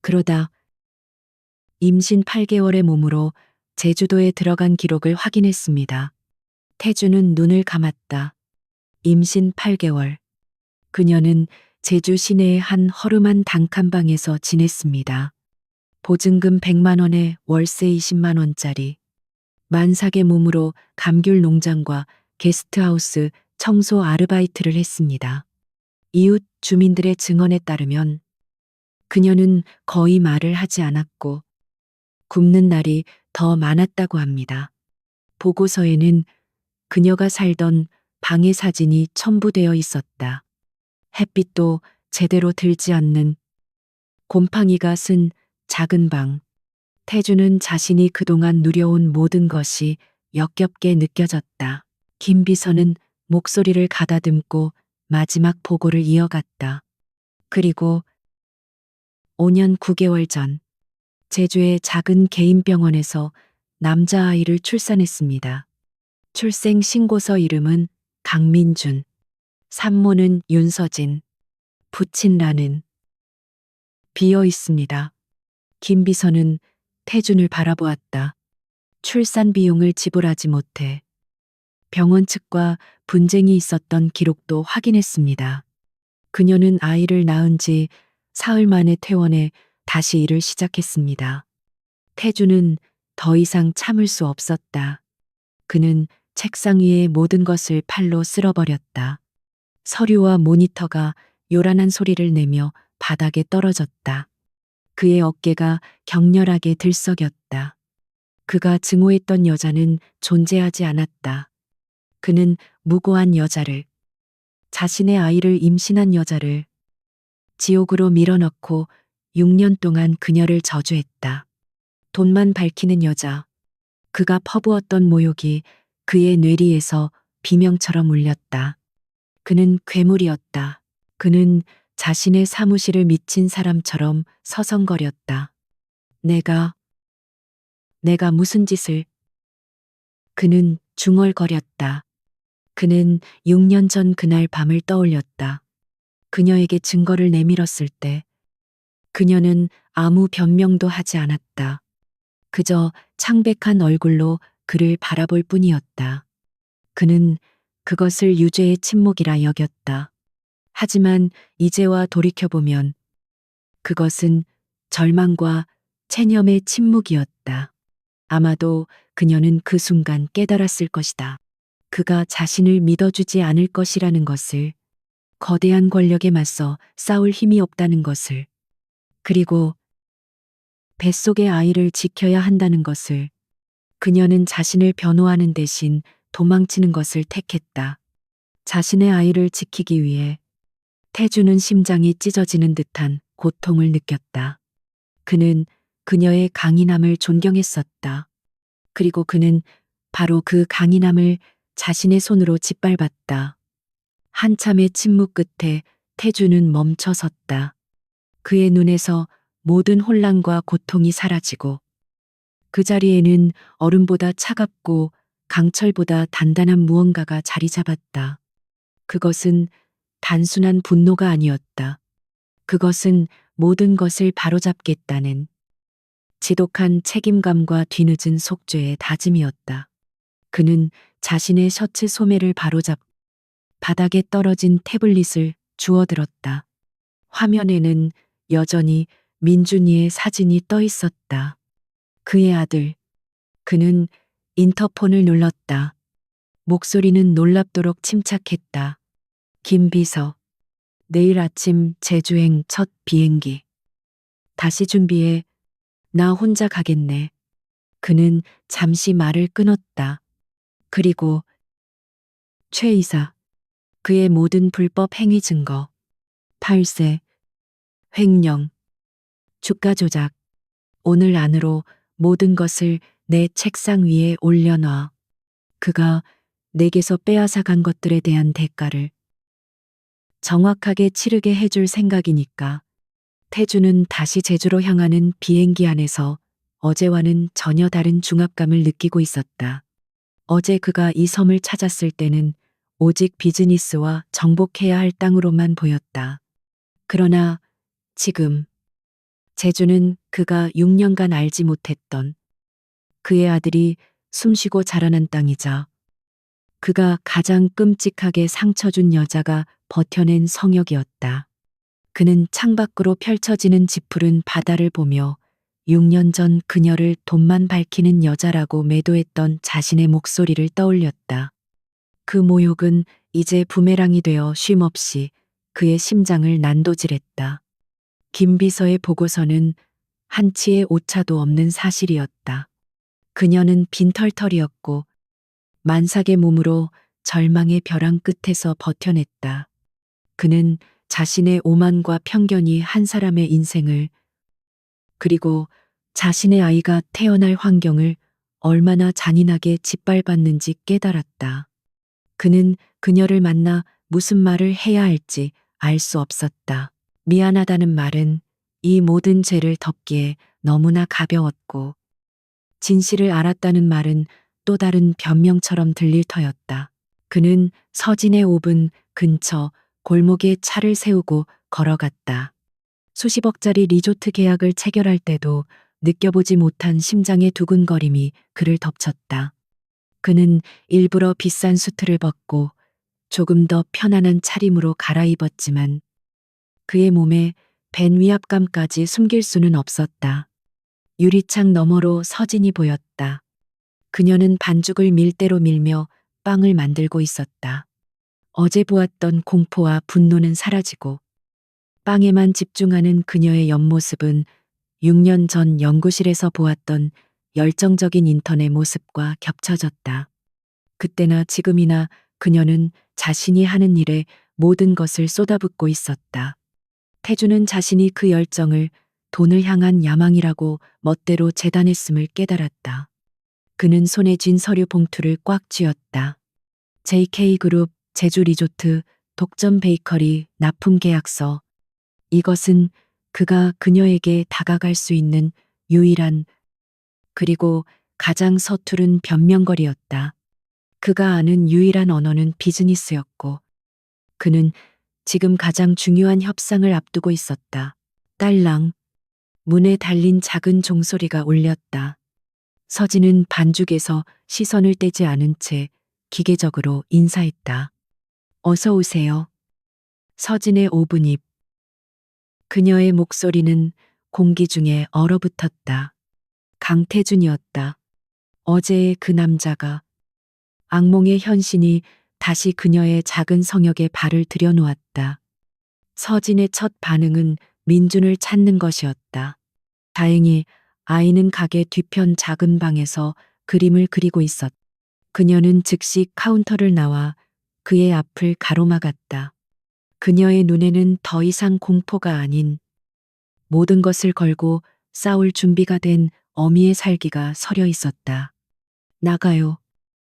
A: 그러다 임신 8개월의 몸으로 제주도에 들어간 기록을 확인했습니다. 태주는 눈을 감았다. 임신 8개월. 그녀는 제주 시내의 한 허름한 단칸방에서 지냈습니다. 보증금 100만 원에 월세 20만 원짜리. 만삭의 몸으로 감귤 농장과 게스트하우스 청소 아르바이트를 했습니다. 이웃 주민들의 증언에 따르면 그녀는 거의 말을 하지 않았고 굶는 날이 더 많았다고 합니다. 보고서에는 그녀가 살던 방의 사진이 첨부되어 있었다. 햇빛도 제대로 들지 않는 곰팡이가 쓴 작은 방. 태주는 자신이 그동안 누려온 모든 것이 역겹게 느껴졌다. 김 비서는 목소리를 가다듬고 마지막 보고를 이어갔다. 그리고 5년 9개월 전 제주의 작은 개인 병원에서 남자아이를 출산했습니다. 출생 신고서 이름은 강민준, 산모는 윤서진, 부친란은 비어 있습니다. 김 비서는 태준을 바라보았다. 출산 비용을 지불하지 못해 병원 측과 분쟁이 있었던 기록도 확인했습니다. 그녀는 아이를 낳은 지 사흘 만에 퇴원해 다시 일을 시작했습니다. 태주는 더 이상 참을 수 없었다. 그는 책상 위의 모든 것을 팔로 쓸어버렸다. 서류와 모니터가 요란한 소리를 내며 바닥에 떨어졌다. 그의 어깨가 격렬하게 들썩였다. 그가 증오했던 여자는 존재하지 않았다. 그는 무고한 여자를, 자신의 아이를 임신한 여자를 지옥으로 밀어넣고 6년 동안 그녀를 저주했다. 돈만 밝히는 여자, 그가 퍼부었던 모욕이 그의 뇌리에서 비명처럼 울렸다. 그는 괴물이었다. 그는 자신의 사무실을 미친 사람처럼 서성거렸다. 내가 무슨 짓을. 그는 중얼거렸다. 그는 6년 전 그날 밤을 떠올렸다. 그녀에게 증거를 내밀었을 때 그녀는 아무 변명도 하지 않았다. 그저 창백한 얼굴로 그를 바라볼 뿐이었다. 그는 그것을 유죄의 침묵이라 여겼다. 하지만 이제와 돌이켜보면 그것은 절망과 체념의 침묵이었다. 아마도 그녀는 그 순간 깨달았을 것이다. 그가 자신을 믿어주지 않을 것이라는 것을, 거대한 권력에 맞서 싸울 힘이 없다는 것을, 그리고 뱃속의 아이를 지켜야 한다는 것을. 그녀는 자신을 변호하는 대신 도망치는 것을 택했다. 자신의 아이를 지키기 위해 태주는 심장이 찢어지는 듯한 고통을 느꼈다. 그는 그녀의 강인함을 존경했었다. 그리고 그는 바로 그 강인함을 자신의 손으로 짓밟았다. 한참의 침묵 끝에 태주는 멈춰 섰다. 그의 눈에서 모든 혼란과 고통이 사라지고 그 자리에는 얼음보다 차갑고 강철보다 단단한 무언가가 자리 잡았다. 그것은 단순한 분노가 아니었다. 그것은 모든 것을 바로잡겠다는 지독한 책임감과 뒤늦은 속죄의 다짐이었다. 그는 자신의 셔츠 소매를 바로잡 바닥에 떨어진 태블릿을 주워들었다. 화면에는 여전히 민준이의 사진이 떠 있었다. 그의 아들. 그는 인터폰을 눌렀다. 목소리는 놀랍도록 침착했다. 김비서. 내일 아침 제주행 첫 비행기. 다시 준비해. 나 혼자 가겠네. 그는 잠시 말을 끊었다. 그리고 최 이사. 그의 모든 불법 행위 증거. 팔세. 횡령. 주가 조작. 오늘 안으로 모든 것을 내 책상 위에 올려놔. 그가 내게서 빼앗아간 것들에 대한 대가를 정확하게 치르게 해줄 생각이니까. 태주는 다시 제주로 향하는 비행기 안에서 어제와는 전혀 다른 중압감을 느끼고 있었다. 어제 그가 이 섬을 찾았을 때는 오직 비즈니스와 정복해야 할 땅으로만 보였다. 그러나 지금 제주는 그가 6년간 알지 못했던 그의 아들이 숨쉬고 자라난 땅이자 그가 가장 끔찍하게 상처 준 여자가 버텨낸 성역이었다. 그는 창밖으로 펼쳐지는 지푸른 바다를 보며 6년 전 그녀를 돈만 밝히는 여자라고 매도했던 자신의 목소리를 떠올렸다. 그 모욕은 이제 부메랑이 되어 쉼없이 그의 심장을 난도질했다. 김비서의 보고서는 한치의 오차도 없는 사실이었다. 그녀는 빈털털이었고 만삭의 몸으로 절망의 벼랑 끝에서 버텨냈다. 그는 자신의 오만과 편견이 한 사람의 인생을, 그리고 자신의 아이가 태어날 환경을 얼마나 잔인하게 짓밟았는지 깨달았다. 그는 그녀를 만나 무슨 말을 해야 할지 알 수 없었다. 미안하다는 말은 이 모든 죄를 덮기에 너무나 가벼웠고, 진실을 알았다는 말은 또 다른 변명처럼 들릴 터였다. 그는 서진의 오븐 근처 골목에 차를 세우고 걸어갔다. 수십억짜리 리조트 계약을 체결할 때도 느껴보지 못한 심장의 두근거림이 그를 덮쳤다. 그는 일부러 비싼 수트를 벗고 조금 더 편안한 차림으로 갈아입었지만 그의 몸에 벤 위압감까지 숨길 수는 없었다. 유리창 너머로 서진이 보였다. 그녀는 반죽을 밀대로 밀며 빵을 만들고 있었다. 어제 보았던 공포와 분노는 사라지고 빵에만 집중하는 그녀의 옆모습은 6년 전 연구실에서 보았던 열정적인 인턴의 모습과 겹쳐졌다. 그때나 지금이나 그녀는 자신이 하는 일에 모든 것을 쏟아붓고 있었다. 태주는 자신이 그 열정을 돈을 향한 야망이라고 멋대로 재단했음을 깨달았다. 그는 손에 쥔 서류 봉투를 꽉 쥐었다. JK그룹, 제주 리조트, 독점 베이커리, 납품 계약서. 이것은 그가 그녀에게 다가갈 수 있는 유일한 그리고 가장 서투른 변명거리였다. 그가 아는 유일한 언어는 비즈니스였고 그는 지금 가장 중요한 협상을 앞두고 있었다. 딸랑. 문에 달린 작은 종소리가 울렸다. 서진은 반죽에서 시선을 떼지 않은 채 기계적으로 인사했다. 어서 오세요. 서진의 오분입. 그녀의 목소리는 공기 중에 얼어붙었다. 강태준이었다. 어제의 그 남자가 악몽의 현신이 다시 그녀의 작은 성역에 발을 들여놓았다. 서진의 첫 반응은 민준을 찾는 것이었다. 다행히 아이는 가게 뒤편 작은 방에서 그림을 그리고 있었다. 그녀는 즉시 카운터를 나와 그의 앞을 가로막았다. 그녀의 눈에는 더 이상 공포가 아닌 모든 것을 걸고 싸울 준비가 된 어미의 살기가 서려 있었다. 나가요.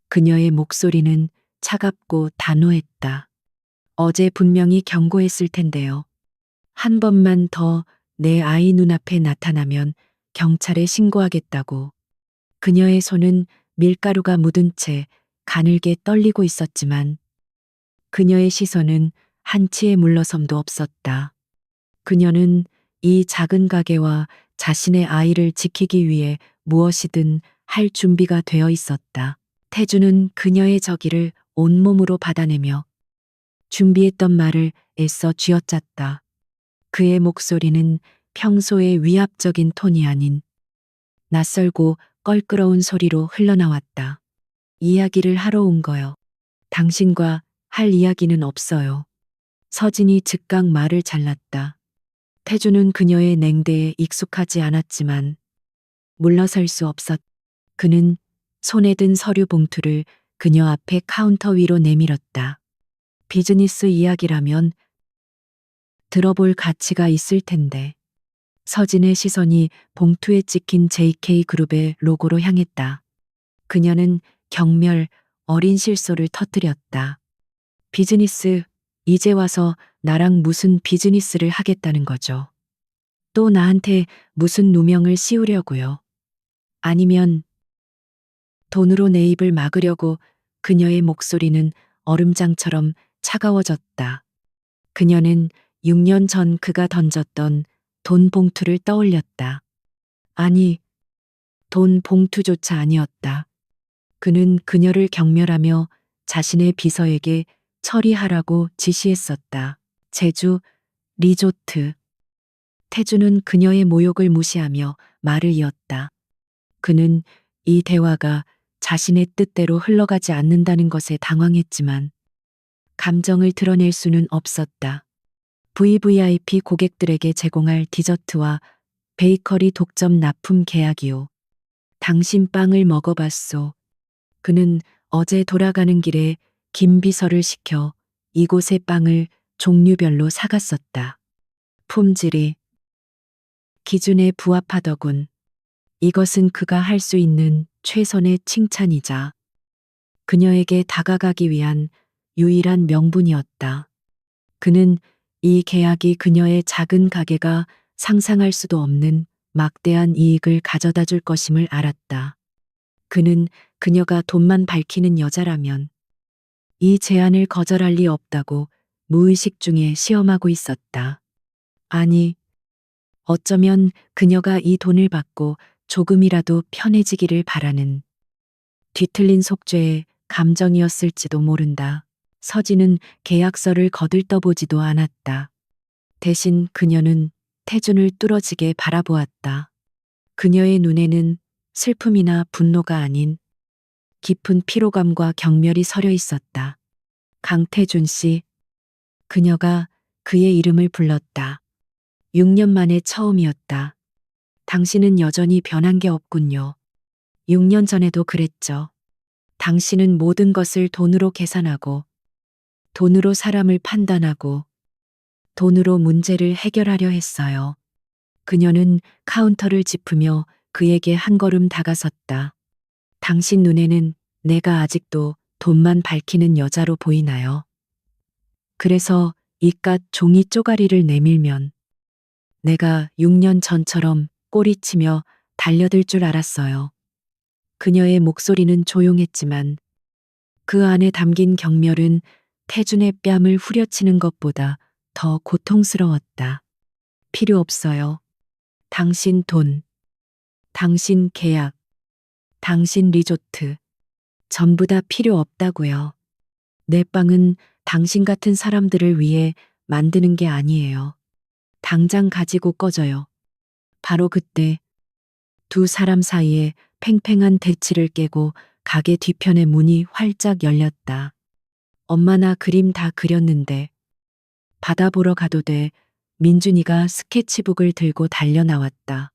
A: 그녀의 목소리는 차갑고 단호했다. 어제 분명히 경고했을 텐데요. 한 번만 더 내 아이 눈앞에 나타나면 경찰에 신고하겠다고. 그녀의 손은 밀가루가 묻은 채 가늘게 떨리고 있었지만 그녀의 시선은 한치의 물러섬도 없었다. 그녀는 이 작은 가게와 자신의 아이를 지키기 위해 무엇이든 할 준비가 되어 있었다. 태주는 그녀의 저기를 온몸으로 받아내며 준비했던 말을 애써 쥐어짰다. 그의 목소리는 평소의 위압적인 톤이 아닌 낯설고 껄끄러운 소리로 흘러나왔다. 이야기를 하러 온 거요. 당신과 할 이야기는 없어요. 서진이 즉각 말을 잘랐다. 태주는 그녀의 냉대에 익숙하지 않았지만 물러설 수 없었. 그는 손에 든 서류 봉투를 그녀 앞에 카운터 위로 내밀었다. 비즈니스 이야기라면 들어볼 가치가 있을 텐데. 서진의 시선이 봉투에 찍힌 JK그룹의 로고로 향했다. 그녀는 경멸, 어린 실소를 터뜨렸다. 비즈니스, 이제 와서 나랑 무슨 비즈니스를 하겠다는 거죠. 또 나한테 무슨 누명을 씌우려고요. 아니면 돈으로 내 입을 막으려고. 그녀의 목소리는 얼음장처럼 차가워졌다. 그녀는 6년 전 그가 던졌던 돈 봉투를 떠올렸다. 아니, 돈 봉투조차 아니었다. 그는 그녀를 경멸하며 자신의 비서에게 처리하라고 지시했었다. 제주 리조트. 태주는 그녀의 모욕을 무시하며 말을 이었다. 그는 이 대화가 자신의 뜻대로 흘러가지 않는다는 것에 당황했지만 감정을 드러낼 수는 없었다. VVIP 고객들에게 제공할 디저트와 베이커리 독점 납품 계약이요. 당신 빵을 먹어봤소. 그는 어제 돌아가는 길에 김 비서를 시켜 이곳의 빵을 종류별로 사갔었다. 품질이 기준에 부합하더군. 이것은 그가 할 수 있는 최선의 칭찬이자 그녀에게 다가가기 위한 유일한 명분이었다. 그는 이 계약이 그녀의 작은 가게가 상상할 수도 없는 막대한 이익을 가져다 줄 것임을 알았다. 그는 그녀가 돈만 밝히는 여자라면 이 제안을 거절할 리 없다고 무의식 중에 시험하고 있었다. 아니, 어쩌면 그녀가 이 돈을 받고 조금이라도 편해지기를 바라는 뒤틀린 속죄의 감정이었을지도 모른다. 서진은 계약서를 거들떠보지도 않았다. 대신 그녀는 태준을 뚫어지게 바라보았다. 그녀의 눈에는 슬픔이나 분노가 아닌 깊은 피로감과 경멸이 서려 있었다. 강태준 씨, 그녀가 그의 이름을 불렀다. 6년 만에 처음이었다. 당신은 여전히 변한 게 없군요. 6년 전에도 그랬죠. 당신은 모든 것을 돈으로 계산하고, 돈으로 사람을 판단하고, 돈으로 문제를 해결하려 했어요. 그녀는 카운터를 짚으며 그에게 한 걸음 다가섰다. 당신 눈에는 내가 아직도 돈만 밝히는 여자로 보이나요? 그래서 이깟 종이 쪼가리를 내밀면 내가 6년 전처럼 꼬리치며 달려들 줄 알았어요. 그녀의 목소리는 조용했지만 그 안에 담긴 경멸은 태준의 뺨을 후려치는 것보다 더 고통스러웠다. 필요 없어요. 당신 돈, 당신 계약, 당신 리조트, 전부 다 필요 없다고요. 내 빵은 당신 같은 사람들을 위해 만드는 게 아니에요. 당장 가지고 꺼져요. 바로 그때 두 사람 사이에 팽팽한 대치를 깨고 가게 뒤편의 문이 활짝 열렸다. 엄마 나 그림 다 그렸는데 바다 보러 가도 돼. 민준이가 스케치북을 들고 달려 나왔다.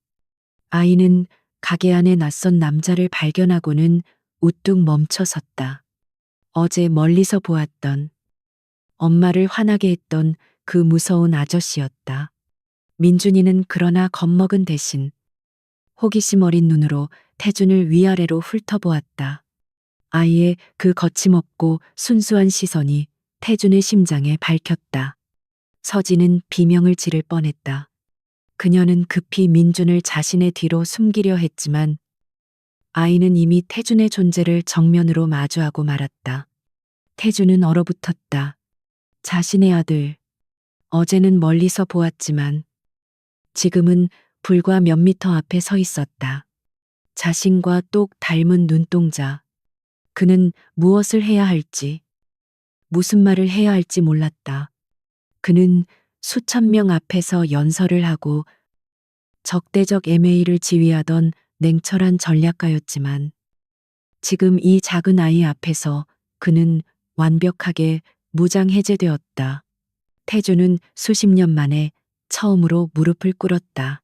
A: 아이는 가게 안에 낯선 남자를 발견하고는 우뚝 멈춰 섰다. 어제 멀리서 보았던 엄마를 화나게 했던 그 무서운 아저씨였다. 민준이는 그러나 겁먹은 대신 호기심 어린 눈으로 태준을 위아래로 훑어보았다. 아이의 그 거침없고 순수한 시선이 태준의 심장에 밝혔다. 서진은 비명을 지를 뻔했다. 그녀는 급히 민준을 자신의 뒤로 숨기려 했지만 아이는 이미 태준의 존재를 정면으로 마주하고 말았다. 태준은 얼어붙었다. 자신의 아들. 어제는 멀리서 보았지만 지금은 불과 몇 미터 앞에 서 있었다. 자신과 똑 닮은 눈동자. 그는 무엇을 해야 할지, 무슨 말을 해야 할지 몰랐다. 그는 수천 명 앞에서 연설을 하고 적대적 MA를 지휘하던 냉철한 전략가였지만 지금 이 작은 아이 앞에서 그는 완벽하게 무장해제되었다. 태주는 수십 년 만에 처음으로 무릎을 꿇었다.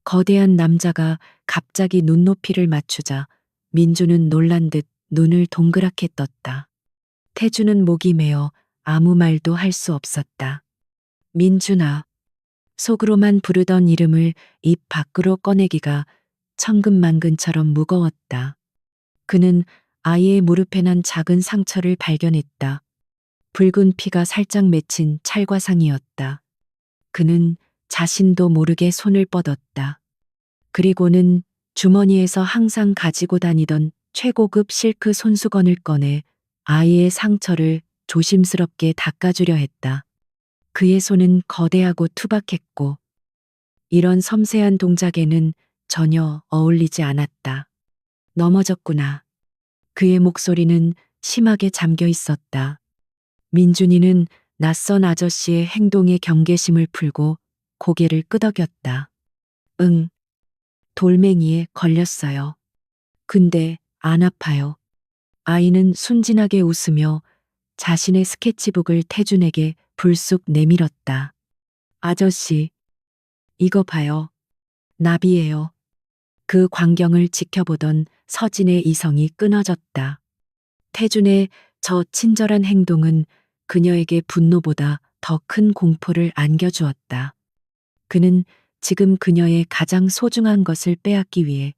A: 거대한 남자가 갑자기 눈높이를 맞추자 민주는 놀란 듯 눈을 동그랗게 떴다. 태주는 목이 메어 아무 말도 할 수 없었다. 민준아. 속으로만 부르던 이름을 입 밖으로 꺼내기가 천근만근처럼 무거웠다. 그는 아이의 무릎에 난 작은 상처를 발견했다. 붉은 피가 살짝 맺힌 찰과상이었다. 그는 자신도 모르게 손을 뻗었다. 그리고는 주머니에서 항상 가지고 다니던 최고급 실크 손수건을 꺼내 아이의 상처를 조심스럽게 닦아주려 했다. 그의 손은 거대하고 투박했고 이런 섬세한 동작에는 전혀 어울리지 않았다. 넘어졌구나. 그의 목소리는 심하게 잠겨 있었다. 민준이는 낯선 아저씨의 행동에 경계심을 풀고 고개를 끄덕였다. 응, 돌멩이에 걸렸어요. 근데 안 아파요. 아이는 순진하게 웃으며 자신의 스케치북을 태준에게 불쑥 내밀었다. 아저씨, 이거 봐요. 나비예요. 그 광경을 지켜보던 서진의 이성이 끊어졌다. 태준의 저 친절한 행동은 그녀에게 분노보다 더 큰 공포를 안겨주었다. 그는 지금 그녀의 가장 소중한 것을 빼앗기 위해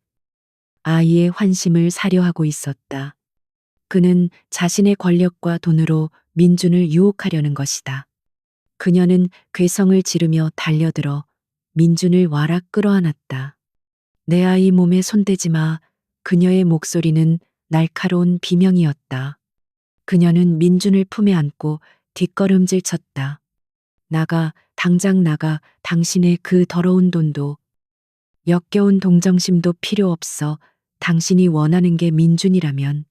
A: 아이의 환심을 사려 하고 있었다. 그는 자신의 권력과 돈으로 민준을 유혹하려는 것이다. 그녀는 괴성을 지르며 달려들어 민준을 와락 끌어안았다. 내 아이 몸에 손대지 마. 그녀의 목소리는 날카로운 비명이었다. 그녀는 민준을 품에 안고 뒷걸음질 쳤다. 나가, 당장 나가. 당신의 그 더러운 돈도 역겨운 동정심도 필요 없어. 당신이 원하는 게 민준이라면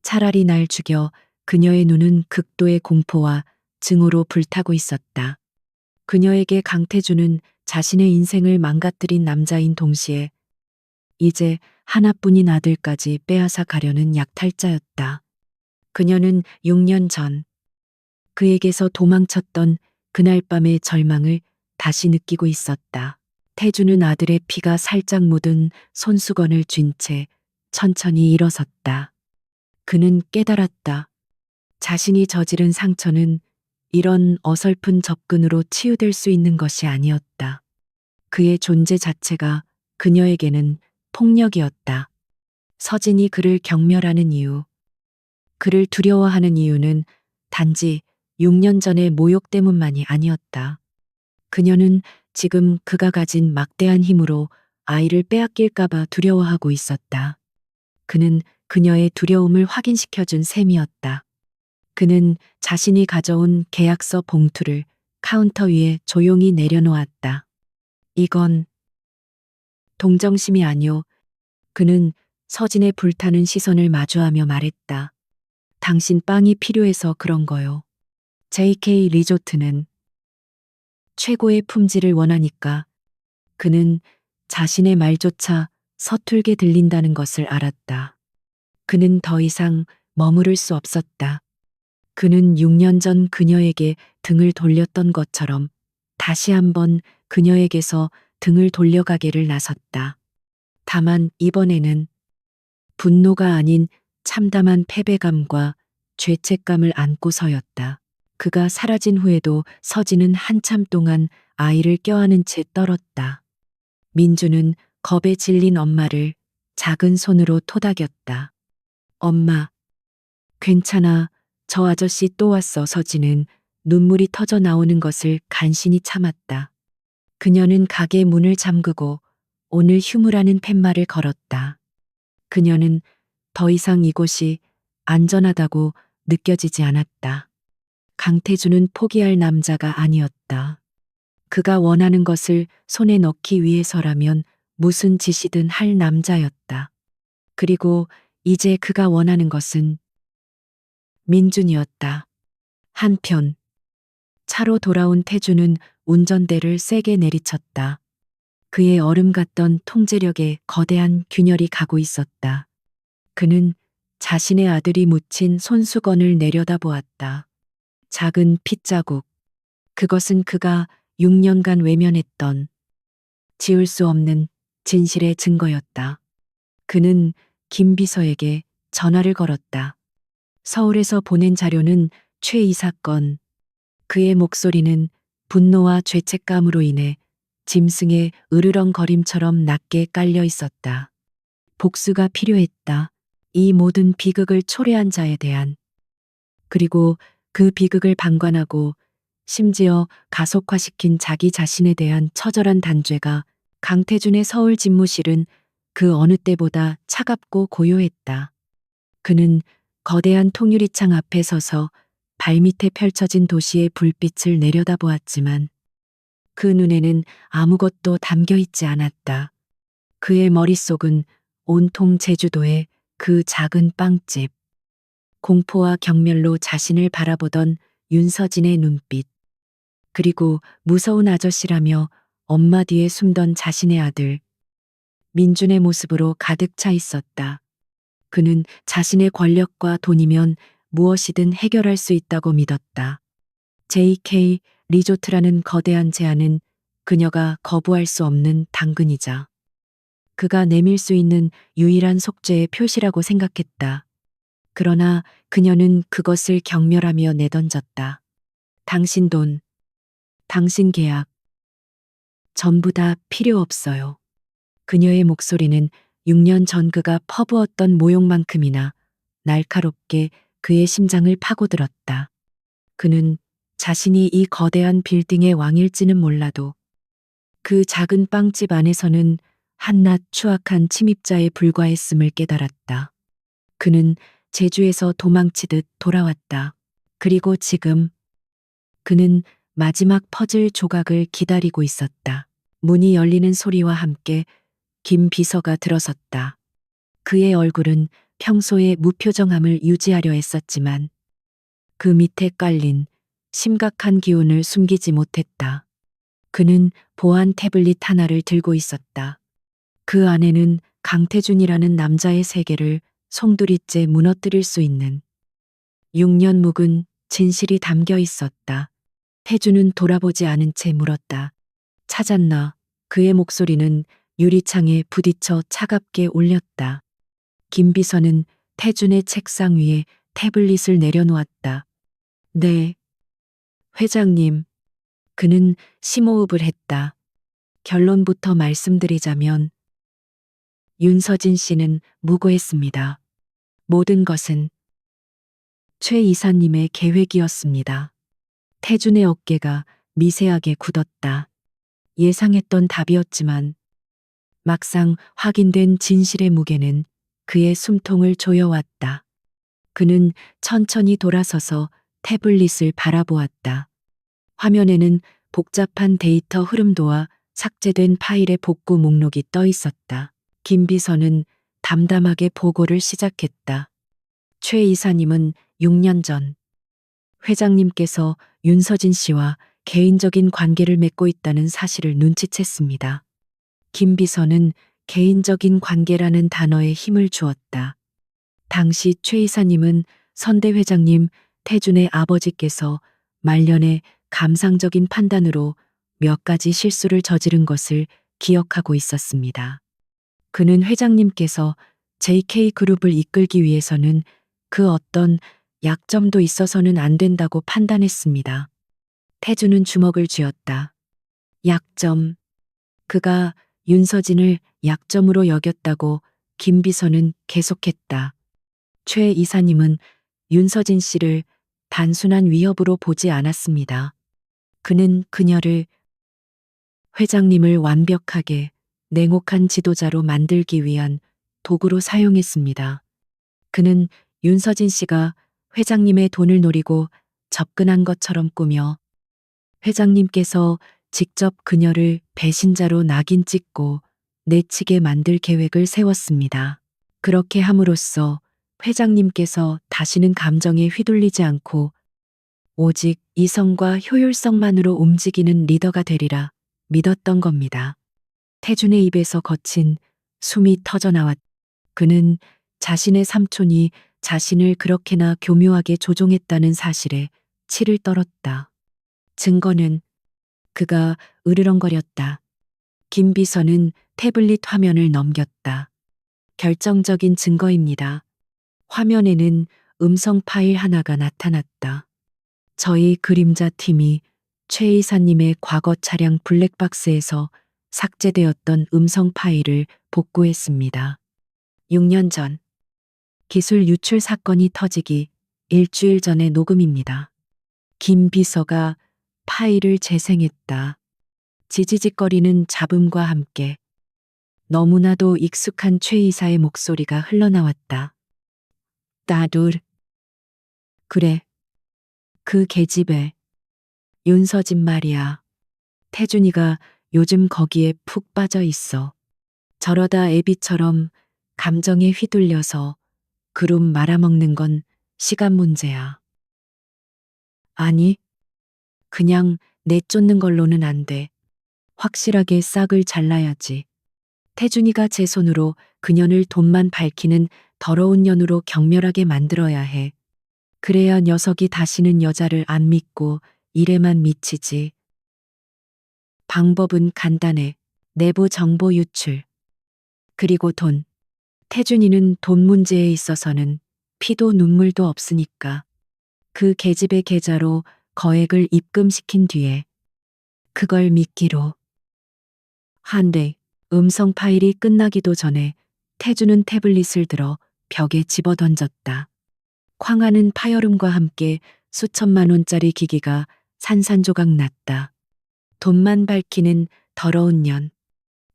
A: 차라리 날 죽여. 그녀의 눈은 극도의 공포와 증오로 불타고 있었다. 그녀에게 강태주는 자신의 인생을 망가뜨린 남자인 동시에 이제 하나뿐인 아들까지 빼앗아 가려는 약탈자였다. 그녀는 6년 전 그에게서 도망쳤던 그날 밤의 절망을 다시 느끼고 있었다. 태주는 아들의 피가 살짝 묻은 손수건을 쥔 채 천천히 일어섰다. 그는 깨달았다. 자신이 저지른 상처는 이런 어설픈 접근으로 치유될 수 있는 것이 아니었다. 그의 존재 자체가 그녀에게는 폭력이었다. 서진이 그를 경멸하는 이유, 그를 두려워하는 이유는 단지 6년 전의 모욕 때문만이 아니었다. 그녀는 지금 그가 가진 막대한 힘으로 아이를 빼앗길까봐 두려워하고 있었다. 그는 그녀의 두려움을 확인시켜준 셈이었다. 그는 자신이 가져온 계약서 봉투를 카운터 위에 조용히 내려놓았다. 이건 동정심이 아니오. 그는 서진의 불타는 시선을 마주하며 말했다. 당신 빵이 필요해서 그런 거요. JK 리조트는 최고의 품질을 원하니까. 그는 자신의 말조차 서툴게 들린다는 것을 알았다. 그는 더 이상 머무를 수 없었다. 그는 6년 전 그녀에게 등을 돌렸던 것처럼 다시 한번 그녀에게서 등을 돌려가기를 나섰다. 다만 이번에는 분노가 아닌 참담한 패배감과 죄책감을 안고서였다. 그가 사라진 후에도 서진은 한참 동안 아이를 껴안은 채 떨었다. 민주는 겁에 질린 엄마를 작은 손으로 토닥였다. 엄마, 괜찮아. 저 아저씨 또 왔어. 서진은 눈물이 터져 나오는 것을 간신히 참았다. 그녀는 가게 문을 잠그고 오늘 휴무라는 팻말을 걸었다. 그녀는 더 이상 이곳이 안전하다고 느껴지지 않았다. 강태주는 포기할 남자가 아니었다. 그가 원하는 것을 손에 넣기 위해서라면 무슨 짓이든 할 남자였다. 그리고 이제 그가 원하는 것은 민준이었다. 한편 차로 돌아온 태주는 운전대를 세게 내리쳤다. 그의 얼음 같던 통제력에 거대한 균열이 가고 있었다. 그는 자신의 아들이 묻힌 손수건을 내려다보았다. 작은 핏자국. 그것은 그가 6년간 외면했던 지울 수 없는 진실의 증거였다. 그는 김 비서에게 전화를 걸었다. 서울에서 보낸 자료는 최 이 사건. 그의 목소리는 분노와 죄책감으로 인해 짐승의 으르렁거림처럼 낮게 깔려 있었다. 복수가 필요했다. 이 모든 비극을 초래한 자에 대한. 그리고 그 비극을 방관하고 심지어 가속화시킨 자기 자신에 대한 처절한 단죄가. 강태준의 서울 집무실은 그 어느 때보다 차갑고 고요했다. 그는 거대한 통유리창 앞에 서서 발밑에 펼쳐진 도시의 불빛을 내려다보았지만 그 눈에는 아무것도 담겨 있지 않았다. 그의 머릿속은 온통 제주도의 그 작은 빵집. 공포와 경멸로 자신을 바라보던 윤서진의 눈빛. 그리고 무서운 아저씨라며 엄마 뒤에 숨던 자신의 아들. 민준의 모습으로 가득 차 있었다. 그는 자신의 권력과 돈이면 무엇이든 해결할 수 있다고 믿었다. JK 리조트라는 거대한 제안은 그녀가 거부할 수 없는 당근이자 그가 내밀 수 있는 유일한 속죄의 표시라고 생각했다. 그러나 그녀는 그것을 경멸하며 내던졌다. 당신 돈, 당신 계약, 전부 다 필요 없어요. 그녀의 목소리는 6년 전 그가 퍼부었던 모욕만큼이나 날카롭게 그의 심장을 파고들었다. 그는 자신이 이 거대한 빌딩의 왕일지는 몰라도 그 작은 빵집 안에서는 한낱 추악한 침입자에 불과했음을 깨달았다. 그는 제주에서 도망치듯 돌아왔다. 그리고 지금 그는 마지막 퍼즐 조각을 기다리고 있었다. 문이 열리는 소리와 함께 김 비서가 들어섰다. 그의 얼굴은 평소의 무표정함을 유지하려 했었지만 그 밑에 깔린 심각한 기운을 숨기지 못했다. 그는 보안 태블릿 하나를 들고 있었다. 그 안에는 강태준이라는 남자의 세계를 송두리째 무너뜨릴 수 있는 6년 묵은 진실이 담겨 있었다. 태준은 돌아보지 않은 채 물었다. 찾았나? 그의 목소리는 유리창에 부딪혀 차갑게 울렸다. 김비서는 태준의 책상 위에 태블릿을 내려놓았다. 네, 회장님. 그는 심호흡을 했다. 결론부터 말씀드리자면 윤서진 씨는 무고했습니다. 모든 것은 최 이사님의 계획이었습니다. 태준의 어깨가 미세하게 굳었다. 예상했던 답이었지만 막상 확인된 진실의 무게는 그의 숨통을 조여왔다. 그는 천천히 돌아서서 태블릿을 바라보았다. 화면에는 복잡한 데이터 흐름도와 삭제된 파일의 복구 목록이 떠 있었다. 김 비서는 담담하게 보고를 시작했다. 최 이사님은 6년 전 회장님께서 윤서진 씨와 개인적인 관계를 맺고 있다는 사실을 눈치챘습니다. 김 비서는 개인적인 관계라는 단어에 힘을 주었다. 당시 최 이사님은 선대 회장님 태준의 아버지께서 말년에 감상적인 판단으로 몇 가지 실수를 저지른 것을 기억하고 있었습니다. 그는 회장님께서 JK그룹을 이끌기 위해서는 그 어떤 약점도 있어서는 안 된다고 판단했습니다. 태준은 주먹을 쥐었다. 약점. 그가 윤서진을 약점으로 여겼다고 김 비서는 계속했다. 최 이사님은 윤서진 씨를 단순한 위협으로 보지 않았습니다. 그는 그녀를 회장님을 완벽하게 냉혹한 지도자로 만들기 위한 도구로 사용했습니다. 그는 윤서진 씨가 회장님의 돈을 노리고 접근한 것처럼 꾸며 회장님께서 직접 그녀를 배신자로 낙인 찍고 내치게 만들 계획을 세웠습니다. 그렇게 함으로써 회장님께서 다시는 감정에 휘둘리지 않고 오직 이성과 효율성만으로 움직이는 리더가 되리라 믿었던 겁니다. 태준의 입에서 거친 숨이 터져나왔. 그는 자신의 삼촌이 자신을 그렇게나 교묘하게 조종했다는 사실에 치를 떨었다. 증거는 그가 으르렁거렸다. 김 비서는 태블릿 화면을 넘겼다. 결정적인 증거입니다. 화면에는 음성 파일 하나가 나타났다. 저희 그림자 팀이 최 이사님의 과거 차량 블랙박스에서 삭제되었던 음성 파일을 복구했습니다. 6년 전 기술 유출 사건이 터지기 일주일 전의 녹음입니다. 김 비서가 파일을 재생했다. 지지직거리는 잡음과 함께 너무나도 익숙한 최 이사의 목소리가 흘러나왔다. 나도 그래. 그 계집애 윤서진 말이야. 태준이가 요즘 거기에 푹 빠져 있어. 저러다 애비처럼 감정에 휘둘려서 그룹 말아먹는 건 시간 문제야. 아니, 그냥 내쫓는 걸로는 안 돼. 확실하게 싹을 잘라야지. 태준이가 제 손으로 그년을 돈만 밝히는 더러운 년으로 경멸하게 만들어야 해. 그래야 녀석이 다시는 여자를 안 믿고 일에만 미치지. 방법은 간단해. 내부 정보 유출. 그리고 돈. 태준이는 돈 문제에 있어서는 피도 눈물도 없으니까. 그 계집의 계좌로 거액을 입금시킨 뒤에 그걸 미끼로. 한데 음성 파일이 끝나기도 전에 태준은 태블릿을 들어 벽에 집어던졌다. 쾅하는 파열음과 함께 수천만 원짜리 기기가 산산조각 났다. 돈만 밝히는 더러운 년.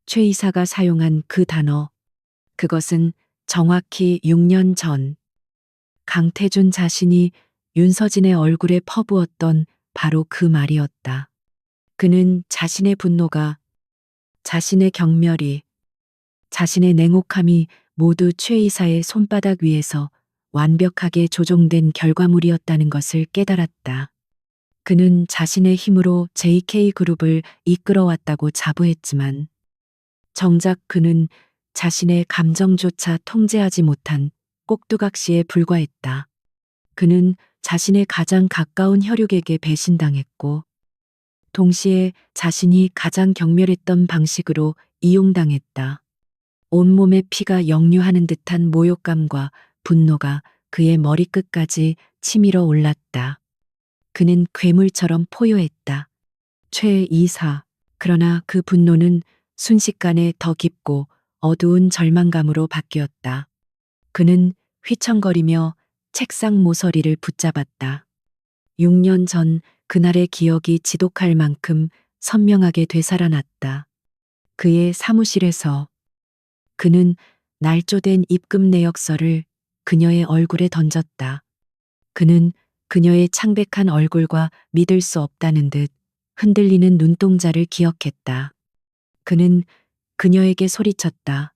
A: 최 이사가 사용한 그 단어. 그것은 정확히 6년 전 강태준 자신이 윤서진의 얼굴에 퍼부었던 바로 그 말이었다. 그는 자신의 분노가, 자신의 경멸이, 자신의 냉혹함이 모두 최 이사의 손바닥 위에서 완벽하게 조종된 결과물이었다는 것을 깨달았다. 그는 자신의 힘으로 JK그룹을 이끌어왔다고 자부했지만 정작 그는 자신의 감정조차 통제하지 못한 꼭두각시에 불과했다. 그는 자신의 가장 가까운 혈육에게 배신당했고 동시에 자신이 가장 경멸했던 방식으로 이용당했다. 온몸에 피가 역류하는 듯한 모욕감과 분노가 그의 머리끝까지 치밀어 올랐다. 그는 괴물처럼 포효했다. 최 이사. 그러나 그 분노는 순식간에 더 깊고 어두운 절망감으로 바뀌었다. 그는 휘청거리며 책상 모서리를 붙잡았다. 6년 전 그날의 기억이 지독할 만큼 선명하게 되살아났다. 그의 사무실에서 그는 날조된 입금 내역서를 그녀의 얼굴에 던졌다. 그는 그녀의 창백한 얼굴과 믿을 수 없다는 듯 흔들리는 눈동자를 기억했다. 그는 그녀에게 소리쳤다.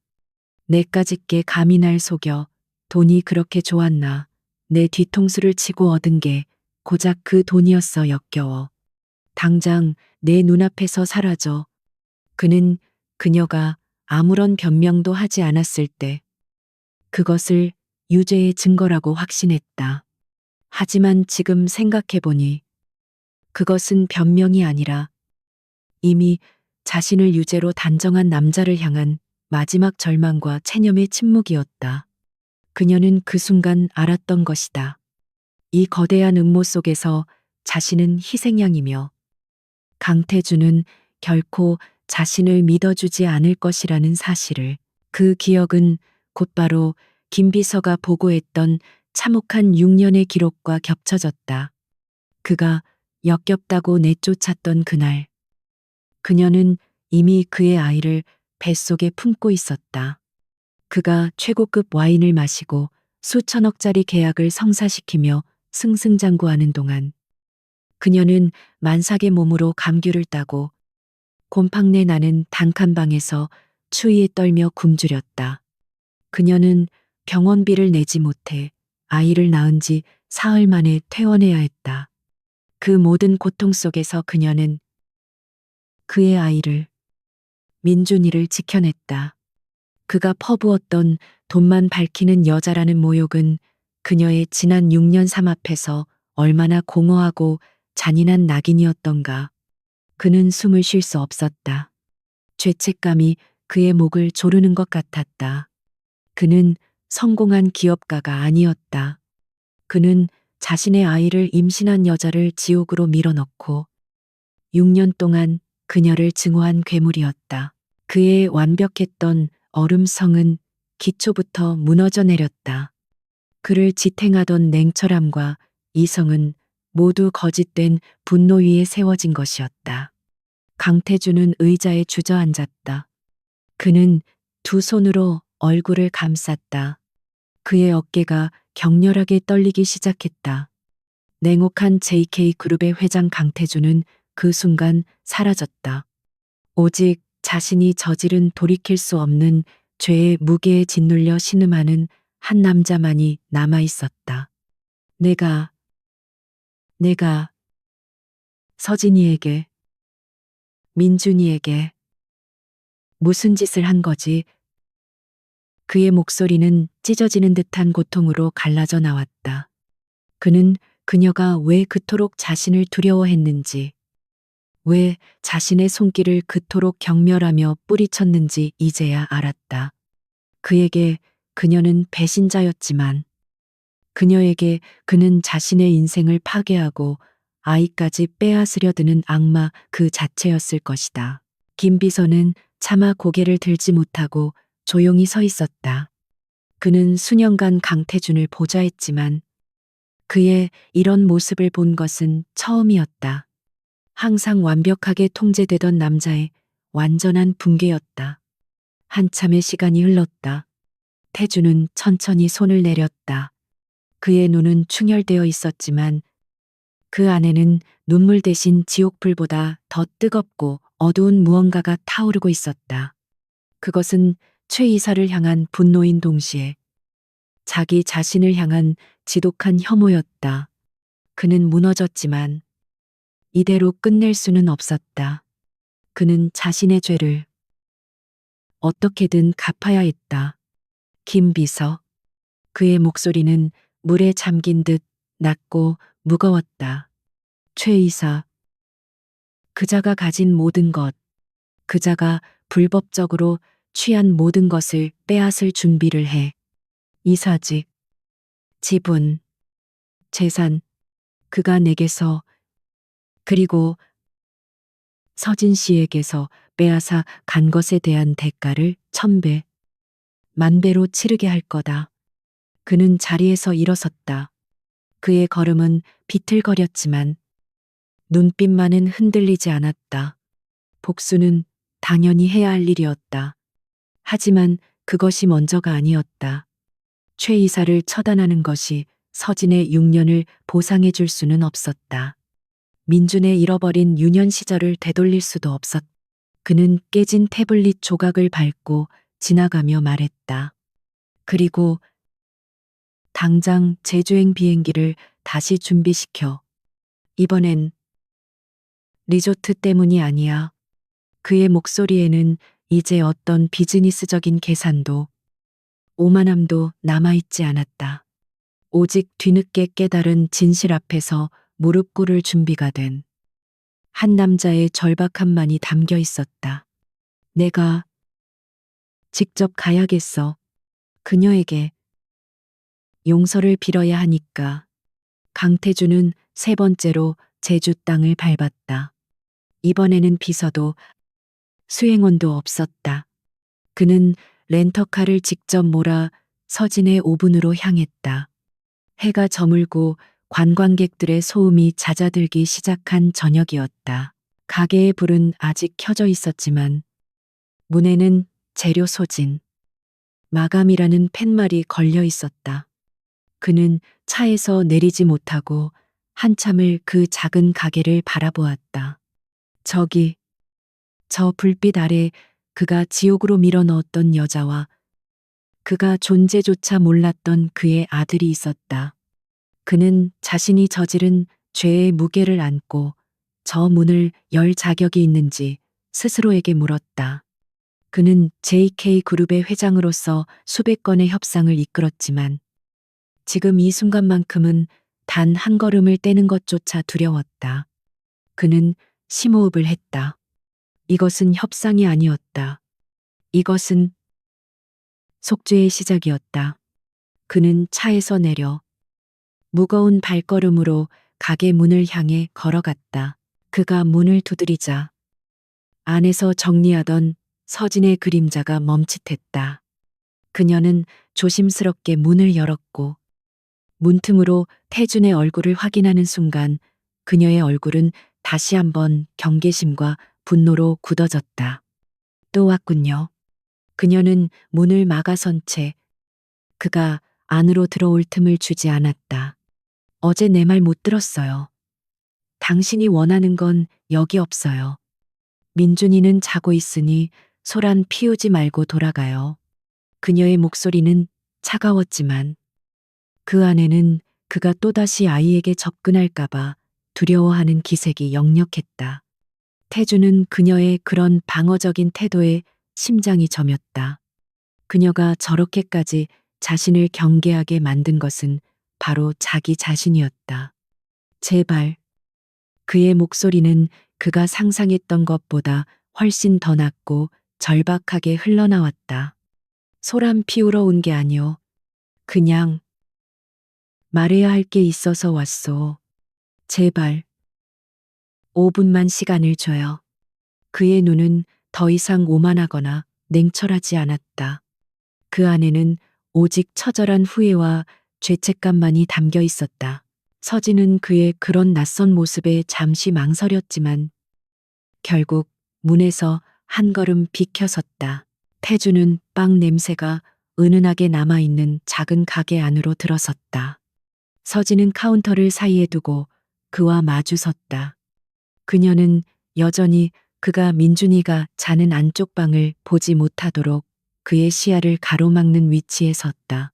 A: 내까짓게 감히 날 속여. 돈이 그렇게 좋았나. 내 뒤통수를 치고 얻은 게 고작 그 돈이었어. 역겨워. 당장 내 눈앞에서 사라져. 그는 그녀가 아무런 변명도 하지 않았을 때 그것을 유죄의 증거라고 확신했다. 하지만 지금 생각해보니 그것은 변명이 아니라 이미 자신을 유죄로 단정한 남자를 향한 마지막 절망과 체념의 침묵이었다. 그녀는 그 순간 알았던 것이다. 이 거대한 음모 속에서 자신은 희생양이며 강태주는 결코 자신을 믿어주지 않을 것이라는 사실을. 그 기억은 곧바로 김 비서가 보고했던 참혹한 6년의 기록과 겹쳐졌다. 그가 역겹다고 내쫓았던 그날. 그녀는 이미 그의 아이를 뱃속에 품고 있었다. 그가 최고급 와인을 마시고 수천억짜리 계약을 성사시키며 승승장구하는 동안 그녀는 만삭의 몸으로 감귤을 따고 곰팡내 나는 단칸방에서 추위에 떨며 굶주렸다. 그녀는 병원비를 내지 못해 아이를 낳은 지 사흘 만에 퇴원해야 했다. 그 모든 고통 속에서 그녀는 그의 아이를, 민준이를 지켜냈다. 그가 퍼부었던 돈만 밝히는 여자라는 모욕은 그녀의 지난 6년 삶 앞에서 얼마나 공허하고 잔인한 낙인이었던가. 그는 숨을 쉴 수 없었다. 죄책감이 그의 목을 조르는 것 같았다. 그는 성공한 기업가가 아니었다. 그는 자신의 아이를 임신한 여자를 지옥으로 밀어넣고 6년 동안 그녀를 증오한 괴물이었다. 그의 완벽했던 얼음성은 기초부터 무너져 내렸다. 그를 지탱하던 냉철함과 이성은 모두 거짓된 분노 위에 세워진 것이었다. 강태주는 의자에 주저앉았다. 그는 두 손으로 얼굴을 감쌌다. 그의 어깨가 격렬하게 떨리기 시작했다. 냉혹한 JK그룹의 회장 강태주는 그 순간 사라졌다. 오직 자신이 저지른 돌이킬 수 없는 죄의 무게에 짓눌려 신음하는 한 남자만이 남아 있었다. 내가 서진이에게, 민준이에게 무슨 짓을 한 거지? 그의 목소리는 찢어지는 듯한 고통으로 갈라져 나왔다. 그는 그녀가 왜 그토록 자신을 두려워했는지, 왜 자신의 손길을 그토록 경멸하며 뿌리쳤는지 이제야 알았다. 그에게 그녀는 배신자였지만 그녀에게 그는 자신의 인생을 파괴하고 아이까지 빼앗으려 드는 악마 그 자체였을 것이다. 김 비서는 차마 고개를 들지 못하고 조용히 서 있었다. 그는 수년간 강태준을 보좌했지만 그의 이런 모습을 본 것은 처음이었다. 항상 완벽하게 통제되던 남자의 완전한 붕괴였다. 한참의 시간이 흘렀다. 태주는 천천히 손을 내렸다. 그의 눈은 충혈되어 있었지만 그 안에는 눈물 대신 지옥불보다 더 뜨겁고 어두운 무언가가 타오르고 있었다. 그것은 최 이사를 향한 분노인 동시에 자기 자신을 향한 지독한 혐오였다. 그는 무너졌지만 이대로 끝낼 수는 없었다. 그는 자신의 죄를 어떻게든 갚아야 했다. 김 비서. 그의 목소리는 물에 잠긴 듯 낮고 무거웠다. 최 이사. 그자가 가진 모든 것, 그자가 불법적으로 취한 모든 것을 빼앗을 준비를 해. 이사직, 지분, 재산, 그가 내게서, 그리고 서진 씨에게서 빼앗아 간 것에 대한 대가를 1000배, 만배로 치르게 할 거다. 그는 자리에서 일어섰다. 그의 걸음은 비틀거렸지만 눈빛만은 흔들리지 않았다. 복수는 당연히 해야 할 일이었다. 하지만 그것이 먼저가 아니었다. 최 이사를 처단하는 것이 서진의 6년을 보상해 줄 수는 없었다. 민준의 잃어버린 유년 시절을 되돌릴 수도 없었다. 그는 깨진 태블릿 조각을 밟고 지나가며 말했다. 그리고 당장 제주행 비행기를 다시 준비시켜. 이번엔 리조트 때문이 아니야. 그의 목소리에는 이제 어떤 비즈니스적인 계산도 오만함도 남아있지 않았다. 오직 뒤늦게 깨달은 진실 앞에서 무릎 꿇을 준비가 된 한 남자의 절박함만이 담겨 있었다. 내가 직접 가야겠어. 그녀에게 용서를 빌어야 하니까. 강태주는 세 번째로 제주 땅을 밟았다. 이번에는 비서도 수행원도 없었다. 그는 렌터카를 직접 몰아 서진의 5분으로 향했다. 해가 저물고 관광객들의 소음이 잦아들기 시작한 저녁이었다. 가게의 불은 아직 켜져 있었지만 문에는 재료 소진, 마감이라는 팻말이 걸려 있었다. 그는 차에서 내리지 못하고 한참을 그 작은 가게를 바라보았다. 저기, 저 불빛 아래 그가 지옥으로 밀어넣었던 여자와 그가 존재조차 몰랐던 그의 아들이 있었다. 그는 자신이 저지른 죄의 무게를 안고 저 문을 열 자격이 있는지 스스로에게 물었다. 그는 JK 그룹의 회장으로서 수백 건의 협상을 이끌었지만 지금 이 순간만큼은 단 한 걸음을 떼는 것조차 두려웠다. 그는 심호흡을 했다. 이것은 협상이 아니었다. 이것은 속죄의 시작이었다. 그는 차에서 내려 무거운 발걸음으로 가게 문을 향해 걸어갔다. 그가 문을 두드리자 안에서 정리하던 서진의 그림자가 멈칫했다. 그녀는 조심스럽게 문을 열었고 문틈으로 태준의 얼굴을 확인하는 순간 그녀의 얼굴은 다시 한번 경계심과 분노로 굳어졌다. 또 왔군요. 그녀는 문을 막아선 채 그가 안으로 들어올 틈을 주지 않았다. 어제 내 말 못 들었어요. 당신이 원하는 건 여기 없어요. 민준이는 자고 있으니 소란 피우지 말고 돌아가요. 그녀의 목소리는 차가웠지만 그 안에는 그가 또다시 아이에게 접근할까봐 두려워하는 기색이 역력했다. 태주는 그녀의 그런 방어적인 태도에 심장이 저몄다. 그녀가 저렇게까지 자신을 경계하게 만든 것은 바로 자기 자신이었다. 제발. 그의 목소리는 그가 상상했던 것보다 훨씬 더 낮고 절박하게 흘러나왔다. 소란 피우러 온 게 아니오. 그냥 말해야 할 게 있어서 왔소. 제발. 5분만 시간을 줘요. 그의 눈은 더 이상 오만하거나 냉철하지 않았다. 그 안에는 오직 처절한 후회와 죄책감만이 담겨 있었다. 서진은 그의 그런 낯선 모습에 잠시 망설였지만 결국 문에서 한 걸음 비켜섰다. 태주는 빵 냄새가 은은하게 남아있는 작은 가게 안으로 들어섰다. 서진은 카운터를 사이에 두고 그와 마주 섰다. 그녀는 여전히 그가 민준이가 자는 안쪽 방을 보지 못하도록 그의 시야를 가로막는 위치에 섰다.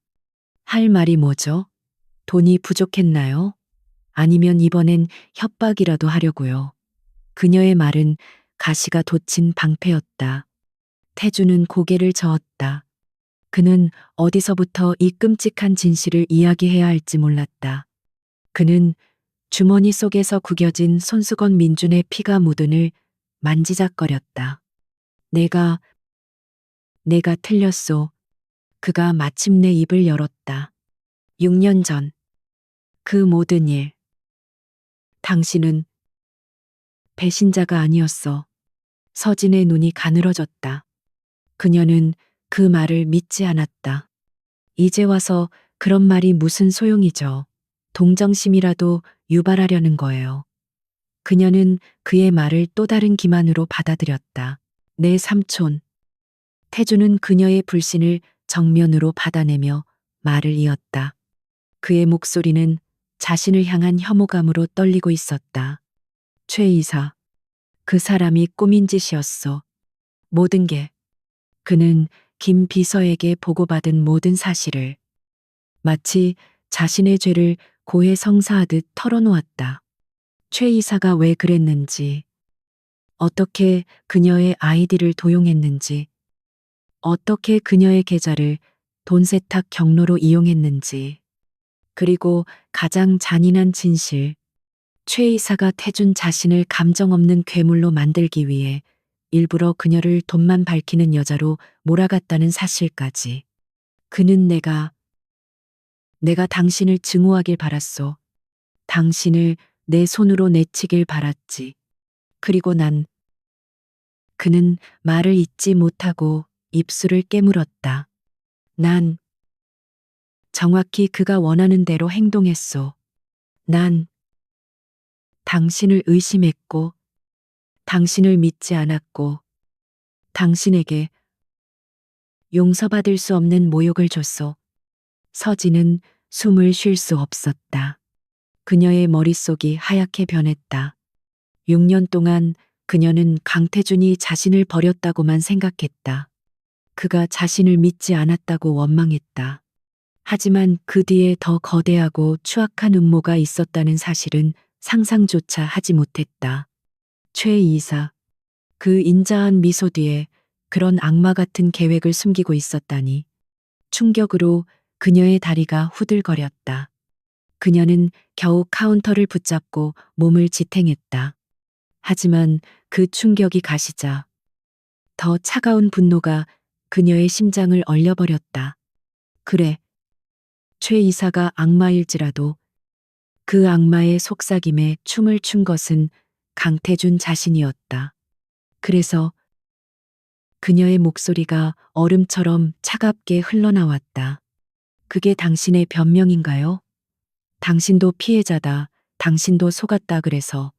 A: 할 말이 뭐죠? 돈이 부족했나요? 아니면 이번엔 협박이라도 하려고요. 그녀의 말은 가시가 돋친 방패였다. 태주는 고개를 저었다. 그는 어디서부터 이 끔찍한 진실을 이야기해야 할지 몰랐다. 그는 주머니 속에서 구겨진 손수건 민준의 피가 묻은을 만지작거렸다. 내가 틀렸소. 그가 마침내 입을 열었다. 6년 전, 그 모든 일. 당신은 배신자가 아니었어. 서진의 눈이 가늘어졌다. 그녀는 그 말을 믿지 않았다. 이제 와서 그런 말이 무슨 소용이죠. 동정심이라도 유발하려는 거예요. 그녀는 그의 말을 또 다른 기만으로 받아들였다. 내 삼촌. 태주는 그녀의 불신을 정면으로 받아내며 말을 이었다. 그의 목소리는 자신을 향한 혐오감으로 떨리고 있었다. 최 이사. 그 사람이 꾸민 짓이었어. 모든 게. 그는 김 비서에게 보고받은 모든 사실을 마치 자신의 죄를 고해성사하듯 털어놓았다. 최 이사가 왜 그랬는지, 어떻게 그녀의 아이디를 도용했는지, 어떻게 그녀의 계좌를 돈 세탁 경로로 이용했는지, 그리고 가장 잔인한 진실, 최 이사가 태준 자신을 감정 없는 괴물로 만들기 위해 일부러 그녀를 돈만 밝히는 여자로 몰아갔다는 사실까지. 그는 내가 당신을 증오하길 바랐소. 당신을 내 손으로 내치길 바랐지. 그리고 그는 말을 잇지 못하고 입술을 깨물었다. 난 정확히 그가 원하는 대로 행동했소. 난 당신을 의심했고, 당신을 믿지 않았고, 당신에게 용서받을 수 없는 모욕을 줬소. 서진은 숨을 쉴 수 없었다. 그녀의 머릿속이 하얗게 변했다. 6년 동안 그녀는 강태준이 자신을 버렸다고만 생각했다. 그가 자신을 믿지 않았다고 원망했다. 하지만 그 뒤에 더 거대하고 추악한 음모가 있었다는 사실은 상상조차 하지 못했다. 최 이사. 그 인자한 미소 뒤에 그런 악마 같은 계획을 숨기고 있었다니. 충격으로 그녀의 다리가 후들거렸다. 그녀는 겨우 카운터를 붙잡고 몸을 지탱했다. 하지만 그 충격이 가시자 더 차가운 분노가 그녀의 심장을 얼려버렸다. 그래. 최 이사가 악마일지라도 그 악마의 속삭임에 춤을 춘 것은 강태준 자신이었다. 그래서 그녀의 목소리가 얼음처럼 차갑게 흘러나왔다. 그게 당신의 변명인가요? 당신도 피해자다. 당신도 속았다 그래서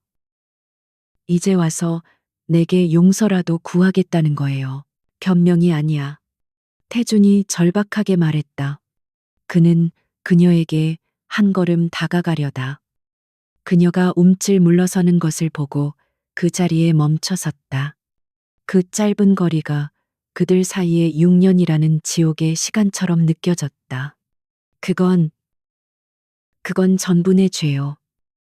A: 이제 와서 내게 용서라도 구하겠다는 거예요. 변명이 아니야. 태준이 절박하게 말했다. 그는 그녀에게 한 걸음 다가가려다. 그녀가 움찔 물러서는 것을 보고 그 자리에 멈춰섰다. 그 짧은 거리가 그들 사이의 6년이라는 지옥의 시간처럼 느껴졌다. 그건 전분의 죄요.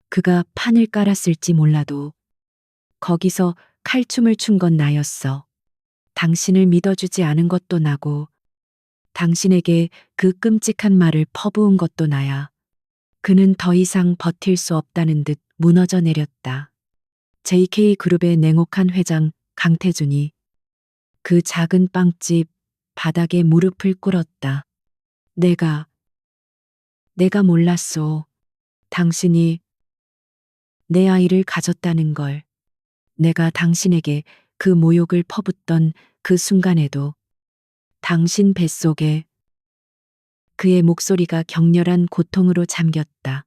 A: 그가 판을 깔았을지 몰라도 거기서 칼춤을 춘 건 나였어. 당신을 믿어주지 않은 것도 나고 당신에게 그 끔찍한 말을 퍼부은 것도 나야. 그는 더 이상 버틸 수 없다는 듯 무너져 내렸다. JK그룹의 냉혹한 회장 강태준이 그 작은 빵집 바닥에 무릎을 꿇었다. 내가 몰랐소. 당신이 내 아이를 가졌다는 걸. 내가 당신에게 그 모욕을 퍼붓던 그 순간에도 당신 뱃속에 그의 목소리가 격렬한 고통으로 잠겼다.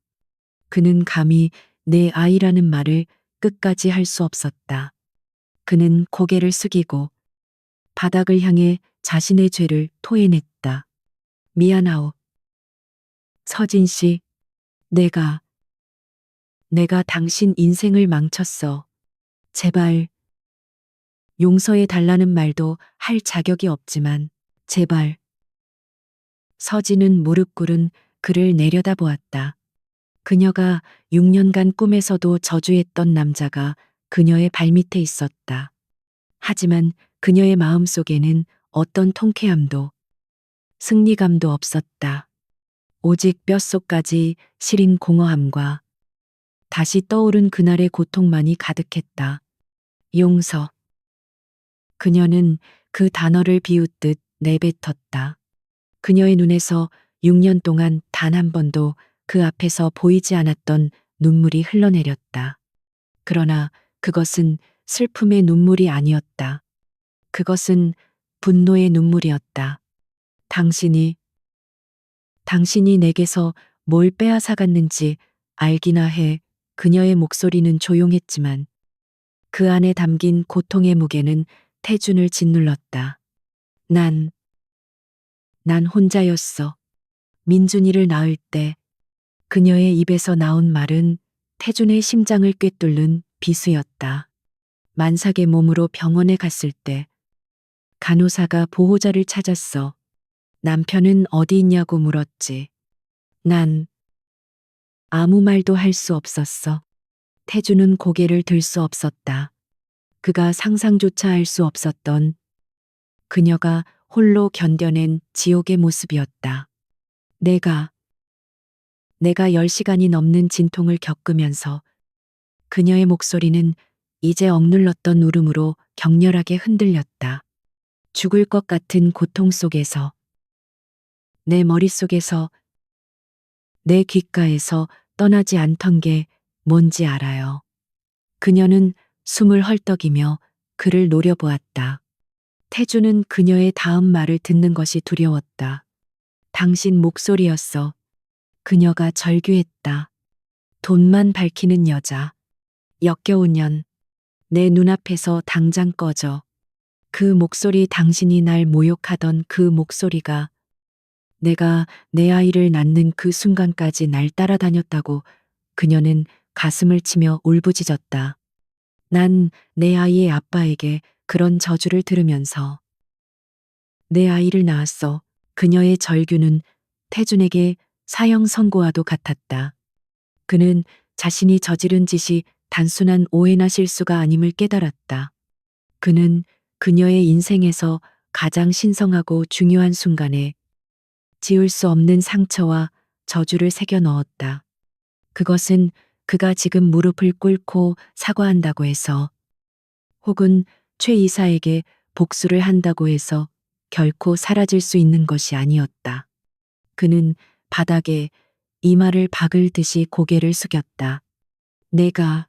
A: 그는 감히 내 아이라는 말을 끝까지 할 수 없었다. 그는 고개를 숙이고 바닥을 향해 자신의 죄를 토해냈다. 미안하오. 서진 씨, 내가 당신 인생을 망쳤어. 제발, 용서해 달라는 말도 할 자격이 없지만, 제발. 서진은 무릎 꿇은 그를 내려다보았다. 그녀가 6년간 꿈에서도 저주했던 남자가 그녀의 발밑에 있었다. 하지만 그녀의 마음속에는 어떤 통쾌함도 승리감도 없었다. 오직 뼛속까지 시린 공허함과 다시 떠오른 그날의 고통만이 가득했다. 용서. 그녀는 그 단어를 비웃듯 내뱉었다. 그녀의 눈에서 6년 동안 단 한 번도 그 앞에서 보이지 않았던 눈물이 흘러내렸다. 그러나 그것은 슬픔의 눈물이 아니었다. 그것은 분노의 눈물이었다. 당신이, 당신이 내게서 뭘 빼앗아갔는지 알기나 해. 그녀의 목소리는 조용했지만 그 안에 담긴 고통의 무게는 태준을 짓눌렀다. 난 혼자였어. 민준이를 낳을 때 그녀의 입에서 나온 말은 태준의 심장을 꿰뚫는 비수였다. 만삭의 몸으로 병원에 갔을 때 간호사가 보호자를 찾았어. 남편은 어디 있냐고 물었지. 난 아무 말도 할 수 없었어. 태준은 고개를 들 수 없었다. 그가 상상조차 할 수 없었던 그녀가 홀로 견뎌낸 지옥의 모습이었다. 내가 10시간이 넘는 진통을 겪으면서 그녀의 목소리는 이제 억눌렀던 울음으로 격렬하게 흔들렸다. 죽을 것 같은 고통 속에서, 내 머릿속에서, 내 귓가에서 떠나지 않던 게 뭔지 알아요. 그녀는 숨을 헐떡이며 그를 노려보았다. 태주는 그녀의 다음 말을 듣는 것이 두려웠다. 당신 목소리였어. 그녀가 절규했다. 돈만 밝히는 여자. 역겨운 년. 내 눈앞에서 당장 꺼져. 그 목소리, 당신이 날 모욕하던 그 목소리가 내가 내 아이를 낳는 그 순간까지 날 따라다녔다고. 그녀는 가슴을 치며 울부짖었다. 난 내 아이의 아빠에게 그런 저주를 들으면서 내 아이를 낳았어. 그녀의 절규는 태준에게 사형 선고와도 같았다. 그는 자신이 저지른 짓이 단순한 오해나 실수가 아님을 깨달았다. 그는 그녀의 인생에서 가장 신성하고 중요한 순간에 지울 수 없는 상처와 저주를 새겨 넣었다. 그것은 그가 지금 무릎을 꿇고 사과한다고 해서 혹은 최 이사에게 복수를 한다고 해서 결코 사라질 수 있는 것이 아니었다. 그는 바닥에 이마를 박을 듯이 고개를 숙였다. 내가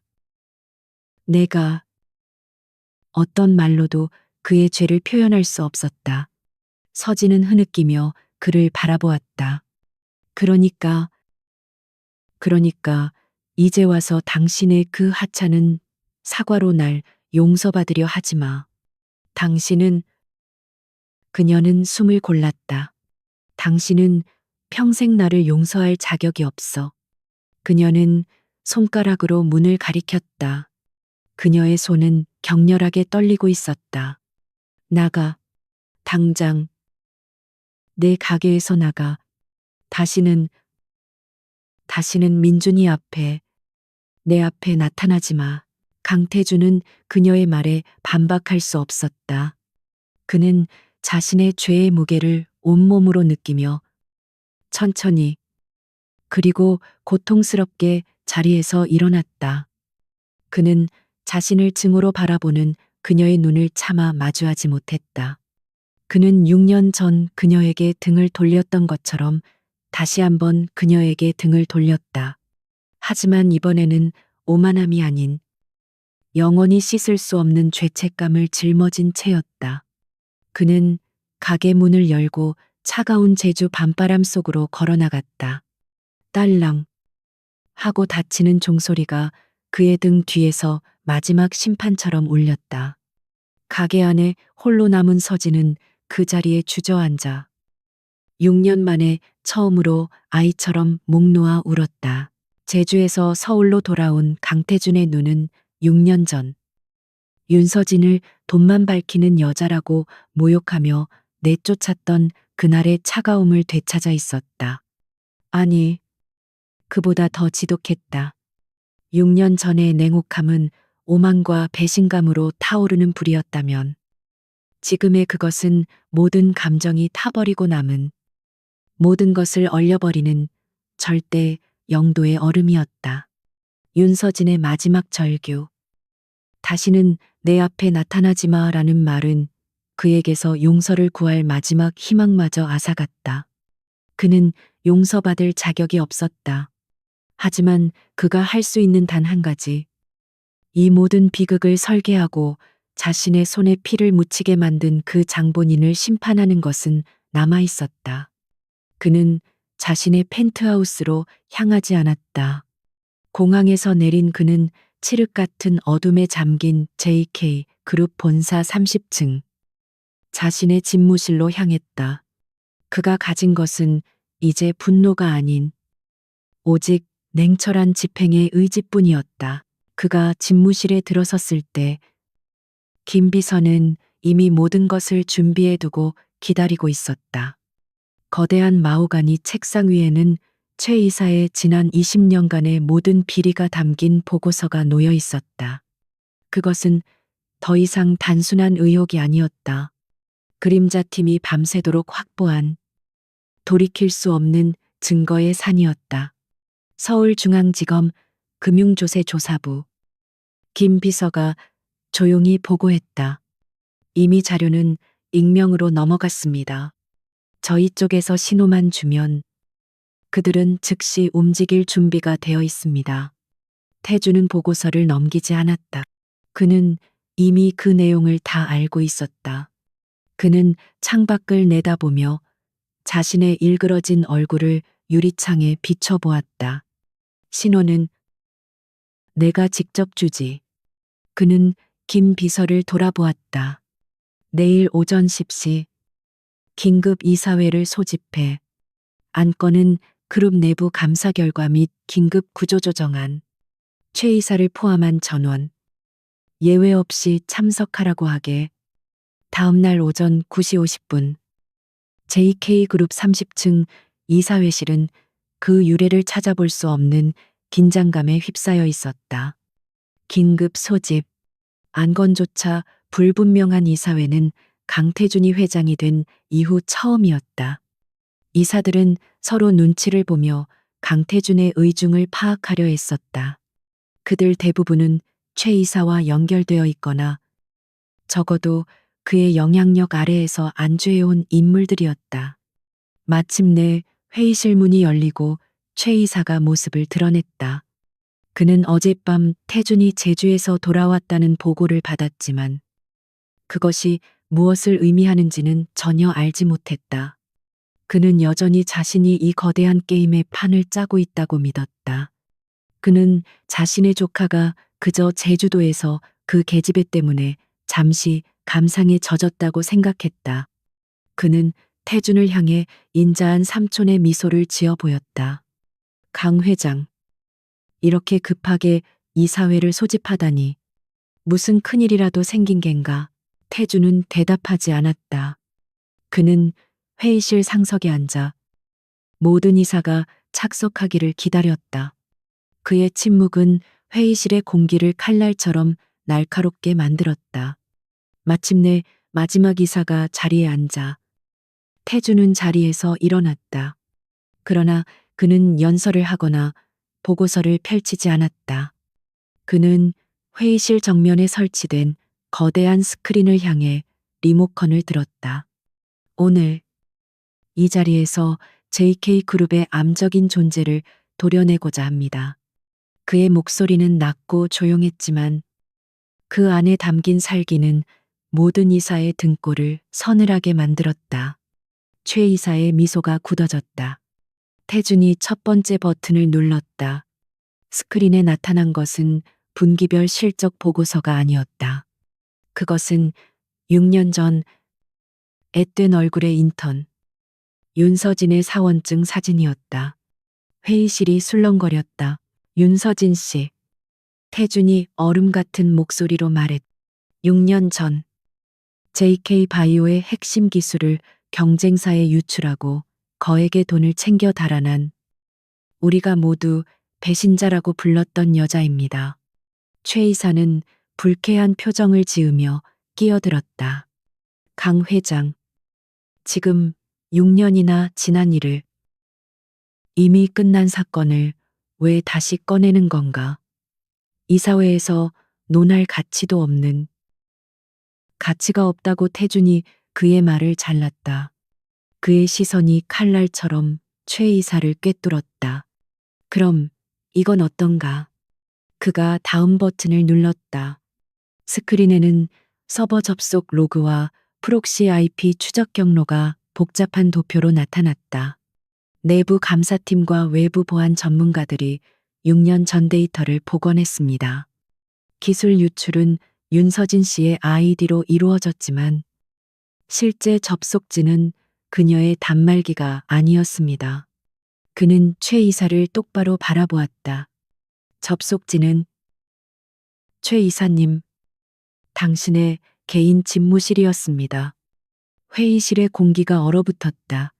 A: 어떤 말로도 그의 죄를 표현할 수 없었다. 서진은 흐느끼며 그를 바라보았다. 그러니까 이제 와서 당신의 그 하찮은 사과로 날 용서받으려 하지 마. 당신은 그녀는 숨을 골랐다. 당신은 평생 나를 용서할 자격이 없어. 그녀는 손가락으로 문을 가리켰다. 그녀의 손은 격렬하게 떨리고 있었다. 나가. 당장. 내 가게에서 나가. 다시는 민준이 앞에, 내 앞에 나타나지 마. 강태주는 그녀의 말에 반박할 수 없었다. 그는 자신의 죄의 무게를 온몸으로 느끼며 천천히 그리고 고통스럽게 자리에서 일어났다. 그는 자신을 증오로 바라보는 그녀의 눈을 차마 마주하지 못했다. 그는 6년 전 그녀에게 등을 돌렸던 것처럼 다시 한번 그녀에게 등을 돌렸다. 하지만 이번에는 오만함이 아닌 영원히 씻을 수 없는 죄책감을 짊어진 채였다. 그는 가게 문을 열고 차가운 제주 밤바람 속으로 걸어나갔다. 딸랑 하고 닫히는 종소리가 그의 등 뒤에서 마지막 심판처럼 울렸다. 가게 안에 홀로 남은 서진은 그 자리에 주저앉아 6년 만에 처음으로 아이처럼 목 놓아 울었다. 제주에서 서울로 돌아온 강태준의 눈은 6년 전 윤서진을 돈만 밝히는 여자라고 모욕하며 내쫓았던 그날의 차가움을 되찾아 있었다. 아니, 그보다 더 지독했다. 6년 전의 냉혹함은 오만과 배신감으로 타오르는 불이었다면 지금의 그것은 모든 감정이 타버리고 남은 모든 것을 얼려버리는 절대 영도의 얼음이었다. 윤서진의 마지막 절규. 다시는 내 앞에 나타나지 마라는 말은 그에게서 용서를 구할 마지막 희망마저 앗아갔다. 그는 용서받을 자격이 없었다. 하지만 그가 할 수 있는 단 한 가지. 이 모든 비극을 설계하고 자신의 손에 피를 묻히게 만든 그 장본인을 심판하는 것은 남아 있었다. 그는 자신의 펜트하우스로 향하지 않았다. 공항에서 내린 그는 칠흑 같은 어둠에 잠긴 JK 그룹 본사 30층. 자신의 집무실로 향했다. 그가 가진 것은 이제 분노가 아닌 오직 냉철한 집행의 의지뿐이었다. 그가 집무실에 들어섰을 때 김 비서는 이미 모든 것을 준비해 두고 기다리고 있었다. 거대한 마호가니 책상 위에는 최 이사의 지난 20년간의 모든 비리가 담긴 보고서가 놓여 있었다. 그것은 더 이상 단순한 의혹이 아니었다. 그림자팀이 밤새도록 확보한 돌이킬 수 없는 증거의 산이었다. 서울중앙지검 금융조세조사부 김 비서가 조용히 보고했다. 이미 자료는 익명으로 넘어갔습니다. 저희 쪽에서 신호만 주면 그들은 즉시 움직일 준비가 되어 있습니다. 태주는 보고서를 넘기지 않았다. 그는 이미 그 내용을 다 알고 있었다. 그는 창밖을 내다보며 자신의 일그러진 얼굴을 유리창에 비춰보았다. 신호는 내가 직접 주지. 그는 김 비서를 돌아보았다. 내일 오전 10시 긴급 이사회를 소집해 안건은 그룹 내부 감사 결과 및 긴급 구조조정안, 최 이사를 포함한 전원, 예외 없이 참석하라고 하게. 다음 날 오전 9시 50분 JK그룹 30층 이사회실은 그 유래를 찾아볼 수 없는 긴장감에 휩싸여 있었다. 긴급 소집, 안건조차 불분명한 이사회는 강태준이 회장이 된 이후 처음이었다. 이사들은 서로 눈치를 보며 강태준의 의중을 파악하려 했었다. 그들 대부분은 최 이사와 연결되어 있거나 적어도 그의 영향력 아래에서 안주해온 인물들이었다. 마침내 회의실 문이 열리고 최 이사가 모습을 드러냈다. 그는 어젯밤 태준이 제주에서 돌아왔다는 보고를 받았지만 그것이 무엇을 의미하는지는 전혀 알지 못했다. 그는 여전히 자신이 이 거대한 게임의 판을 짜고 있다고 믿었다. 그는 자신의 조카가 그저 제주도에서 그 계집애 때문에 잠시 감상에 젖었다고 생각했다. 그는 태준을 향해 인자한 삼촌의 미소를 지어 보였다. 강 회장, 이렇게 급하게 이사회를 소집하다니 무슨 큰일이라도 생긴 겐가? 태준은 대답하지 않았다. 그는 회의실 상석에 앉아 모든 이사가 착석하기를 기다렸다. 그의 침묵은 회의실의 공기를 칼날처럼 날카롭게 만들었다. 마침내 마지막 이사가 자리에 앉아 태준은 자리에서 일어났다. 그러나 그는 연설을 하거나 보고서를 펼치지 않았다. 그는 회의실 정면에 설치된 거대한 스크린을 향해 리모컨을 들었다. 오늘 이 자리에서 JK그룹의 암적인 존재를 도려내고자 합니다. 그의 목소리는 낮고 조용했지만 그 안에 담긴 살기는 모든 이사의 등골을 서늘하게 만들었다. 최 이사의 미소가 굳어졌다. 태준이 첫 번째 버튼을 눌렀다. 스크린에 나타난 것은 분기별 실적 보고서가 아니었다. 그것은 6년 전 앳된 얼굴의 인턴 윤서진의 사원증 사진이었다. 회의실이 술렁거렸다. 윤서진 씨. 태준이 얼음 같은 목소리로 말했다. 6년 전 JK바이오의 핵심 기술을 경쟁사에 유출하고 거액의 돈을 챙겨 달아난 우리가 모두 배신자라고 불렀던 여자입니다. 최 이사는 불쾌한 표정을 지으며 끼어들었다. 강 회장, 지금 6년이나 지난 일을, 이미 끝난 사건을 왜 다시 꺼내는 건가? 이사회에서 논할 가치도 없는, 가치가 없다고 태준이 그의 말을 잘랐다. 그의 시선이 칼날처럼 최 이사를 꿰뚫었다. 그럼 이건 어떤가? 그가 다음 버튼을 눌렀다. 스크린에는 서버 접속 로그와 프록시 IP 추적 경로가 복잡한 도표로 나타났다. 내부 감사팀과 외부 보안 전문가들이 6년 전 데이터를 복원했습니다. 기술 유출은 윤서진 씨의 아이디로 이루어졌지만 실제 접속지는 그녀의 단말기가 아니었습니다. 그는 최 이사를 똑바로 바라보았다. 접속지는 최 이사님, 당신의 개인 집무실이었습니다. 회의실의 공기가 얼어붙었다.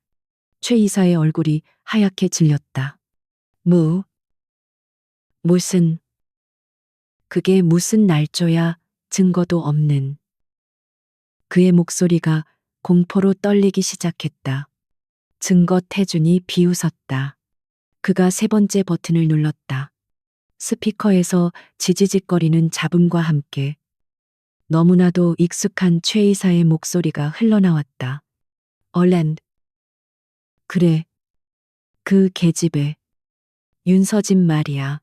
A: 최 이사의 얼굴이 하얗게 질렸다. 무슨, 그게 무슨 날조야, 증거도 없는. 그의 목소리가 공포로 떨리기 시작했다. 증거 태준이 비웃었다. 그가 세 번째 버튼을 눌렀다. 스피커에서 지지직거리는 잡음과 함께 너무나도 익숙한 최 이사의 목소리가 흘러나왔다. 얼랜드. 그래. 그 계집애. 윤서진 말이야.